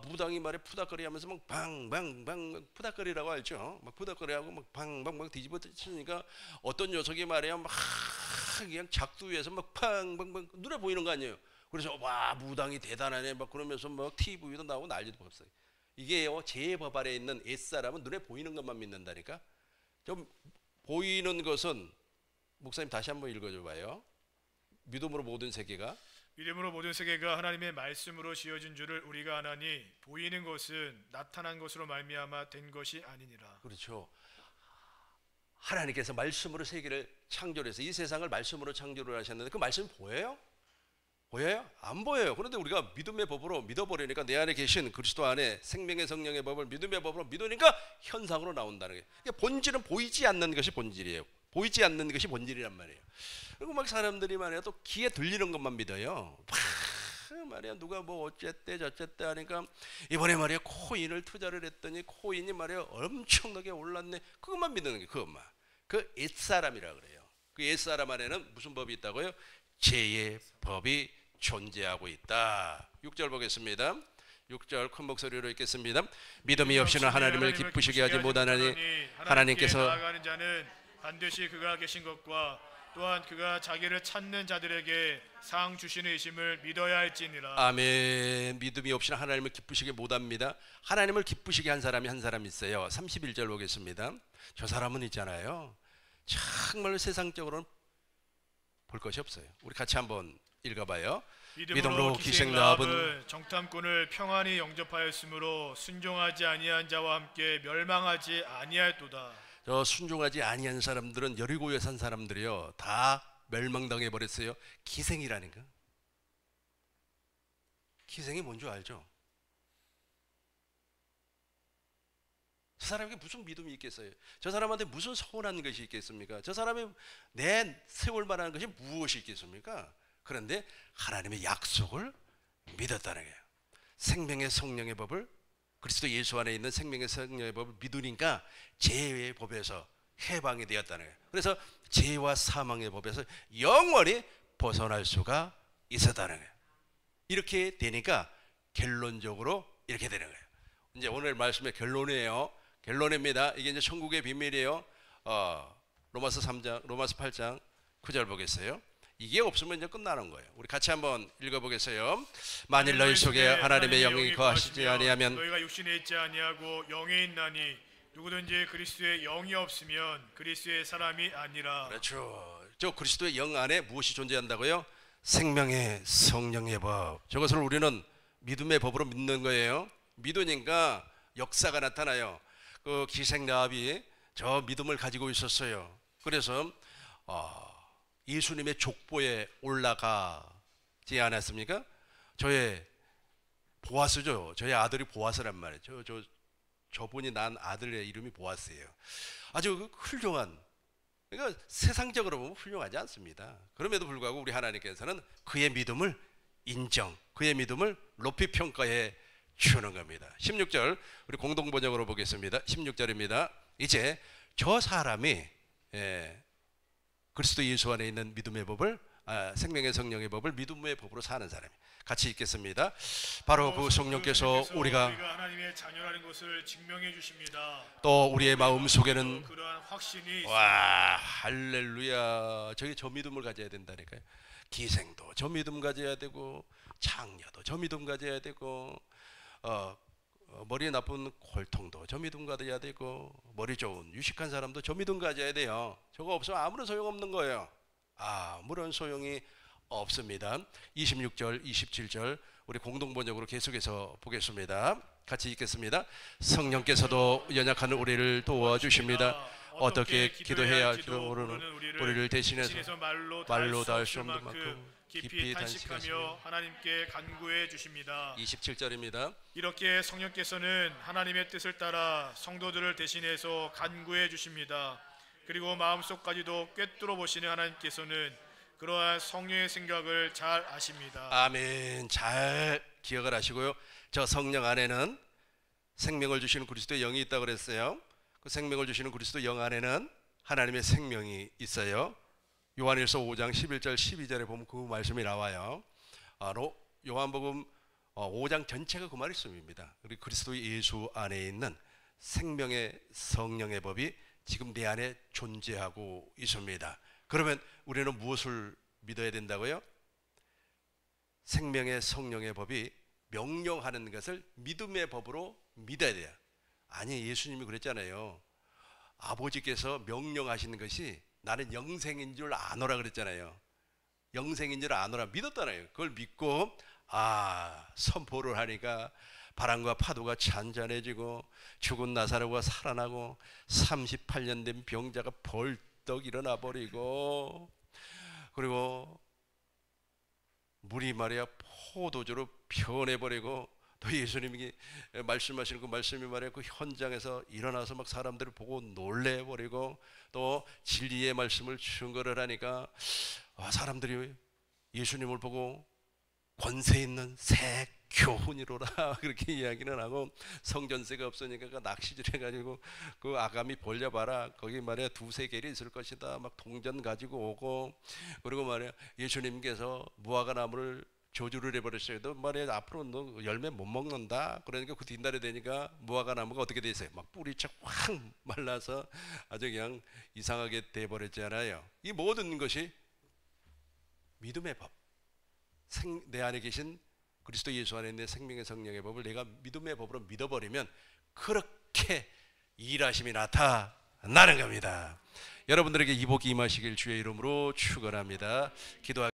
무당이 말이야 푸닥거리 하면서 막 방방방 푸닥거리라고 알죠? 막 푸닥거리하고 막 방방방 뒤집어 치니까 어떤 녀석이 말이야 막 그냥 작두 위에서 막 팡방방 눈에 보이는 거 아니에요. 그래서 와 무당이 대단하네 막 그러면서 막 TV도 나오고 난리도 없어요. 이게요 제 법 아래 있는 옛사람은 눈에 보이는 것만 믿는다니까. 좀 보이는 것은 목사님 다시 한번 읽어줘 봐요. 믿음으로 모든 세계가 믿음으로 모든 세계가 하나님의 말씀으로 지어진 줄을 우리가 아나니 보이는 것은 나타난 것으로 말미암아 된 것이 아니니라. 그렇죠. 하나님께서 말씀으로 세계를 창조해서 이 세상을 말씀으로 창조를 하셨는데 그 말씀이 보여요? 보여요? 안 보여요. 그런데 우리가 믿음의 법으로 믿어버리니까 내 안에 계신 그리스도 안에 생명의 성령의 법을 믿음의 법으로 믿으니까 현상으로 나온다는 거예요. 그러니까 본질은 보이지 않는 것이 본질이에요. 보이지 않는 것이 본질이란 말이에요. 그리고 막 사람들이 말이야 또 귀에 들리는 것만 믿어요. 말이야 누가 뭐 어쨌대 저쨌대 하니까 이번에 말이야 코인을 투자를 했더니 코인이 말이야 엄청나게 올랐네. 그것만 믿는 게 그것만. 그 옛사람이라 그래요. 그 옛사람 안에는 무슨 법이 있다고요? 죄의 법이 존재하고 있다. 6절 보겠습니다. 6절 큰 목소리로 읽겠습니다. 믿음이 없이는 하나님을 기쁘시게 하지 못하나니 하나님께서 나아가는 자는 반드시 그가 계신 것과 또한 그가 자기를 찾는 자들에게 상 주시는 이심을 믿어야 할지니라. 아멘. 믿음이 없이는 하나님을 기쁘시게 못합니다. 하나님을 기쁘시게 한 사람이 한 사람 있어요. 31절 보겠습니다. 저 사람은 있잖아요 정말로 세상적으로는 볼 것이 없어요. 우리 같이 한번 읽어봐요. 믿음으로 기생 라합은 정탐꾼을 평안히 영접하였으므로 순종하지 아니한 자와 함께 멸망하지 아니할도다. 저 순종하지 아니한 사람들은 여리고에 산 사람들이요 다 멸망당해 버렸어요. 기생이라니까. 기생이 뭔 줄 알죠? 저 사람에게 무슨 믿음이 있겠어요? 저 사람한테 무슨 서운한 것이 있겠습니까? 저 사람이 내 세월 만한 것이 무엇이 있겠습니까? 그런데 하나님의 약속을 믿었다는 거예요. 생명의 성령의 법을 그리스도 예수 안에 있는 생명의 성령의 법을 믿으니까 죄의 법에서 해방이 되었다는 거예요. 그래서 죄와 사망의 법에서 영원히 벗어날 수가 있었다는 거예요. 이렇게 되니까 결론적으로 이렇게 되는 거예요. 이제 오늘 말씀의 결론이에요. 결론입니다. 이게 이제 천국의 비밀이에요. 로마서 3장, 로마서 8장 9절 보겠어요. 이게 없으면 이제 끝나는 거예요. 우리 같이 한번 읽어보겠어요. 만일 너희 속에 하나님의 영이 거하시지 아니하면 너희가 육신에 있지 아니하고 영에 있나니 누구든지 그리스도의 영이 없으면 그리스도의 사람이 아니라. 그렇죠. 저 그리스도의 영 안에 무엇이 존재한다고요? 생명의 성령의 법. 저것을 우리는 믿음의 법으로 믿는 거예요. 믿으니까 역사가 나타나요. 그 기생 라합이 저 믿음을 가지고 있었어요. 그래서 예수님의 족보에 올라가지 않았습니까? 저의 보아스죠. 저의 아들이 보아스란 말이죠. 저분이 낳은 아들의 이름이 보아스예요. 아주 훌륭한, 그러니까 세상적으로 보면 훌륭하지 않습니다. 그럼에도 불구하고 우리 하나님께서는 그의 믿음을 인정, 그의 믿음을 높이 평가해 주는 겁니다. 16절 우리 공동번역으로 보겠습니다. 16절입니다. 이제 저 사람이 그리스도 예수 안에 있는 믿음의 법을 생명의 성령의 법을 믿음의 법으로 사는 사람이 같이 읽겠습니다. 바로 그 성령께서 우리가 하나님의 자녀라는 것을 증명해 주십니다. 또 우리의 마음 속에는 그러한 확신이 와 할렐루야. 저 믿음을 가져야 된다니까요. 기생도 저 믿음 가져야 되고 창녀도 저 믿음 가져야 되고 머리 나쁜 골통도 저 믿음 가져야 되고 머리 좋은 유식한 사람도 저 믿음 가져야 돼요. 저거 없으면 아무런 소용없는 거예요. 아무런 소용이 없습니다. 26절 27절 우리 공동번역으로 계속해서 보겠습니다. 같이 읽겠습니다. 성령께서도 연약한 우리를 도와주십니다. 어떻게 기도해야 할지도 모르는 우리를 대신해서 말로 다 할 수 없는 만큼 깊이 단식하며 하나님께 간구해 주십니다. 27절입니다. 이렇게 성령께서는 하나님의 뜻을 따라 성도들을 대신해서 간구해 주십니다. 그리고 마음속까지도 꿰뚫어 보시는 하나님께서는 그러한 성령의 생각을 잘 아십니다. 아멘. 잘 기억을 하시고요. 저 성령 안에는 생명을 주시는 그리스도의 영이 있다고 그랬어요. 그 생명을 주시는 그리스도 영 안에는 하나님의 생명이 있어요. 요한일서 5장 11절 12절에 보면 그 말씀이 나와요. 요한복음 5장 전체가 그 말씀입니다. 우리 그리스도 예수 안에 있는 생명의 성령의 법이 지금 내 안에 존재하고 있습니다. 그러면 우리는 무엇을 믿어야 된다고요? 생명의 성령의 법이 명령하는 것을 믿음의 법으로 믿어야 돼요. 아니, 예수님이 그랬잖아요. 아버지께서 명령하시는 것이 나는 영생인 줄 아노라 그랬잖아요. 영생인 줄 아노라 믿었잖아요. 그걸 믿고 선포를 하니까 바람과 파도가 잔잔해지고 죽은 나사로가 살아나고 38년 된 병자가 벌떡 일어나 버리고, 그리고 물이 말이야 포도주로 변해버리고, 또 예수님이 말씀하시는 그 말씀이 말이야 그 현장에서 일어나서 막 사람들을 보고 놀래버리고, 또 진리의 말씀을 증거를 하니까 사람들이 예수님을 보고 권세 있는 새 교훈이로라 그렇게 이야기는 하고, 성전세가 없으니까 그 낚시질 해가지고 그 아가미 벌려봐라 거기 말이야 두세 개리 있을 것이다 막 동전 가지고 오고, 그리고 말이야 예수님께서 무화과 나무를 저주를 해버렸어요. 너 말이야 앞으로 너 열매 못 먹는다. 그러니까 그 뒷날이 되니까 무화과 나무가 어떻게 돼 있어요? 막 뿌리채 확 말라서 아주 그냥 이상하게 돼버렸잖아요. 이 모든 것이 믿음의 법, 내 안에 계신 그리스도 예수 안에 있는 생명의 성령의 법을 내가 믿음의 법으로 믿어버리면 그렇게 일하심이 나타나는 겁니다. 여러분들에게 이 복이 임하시길 주의 이름으로 축원합니다. 기도하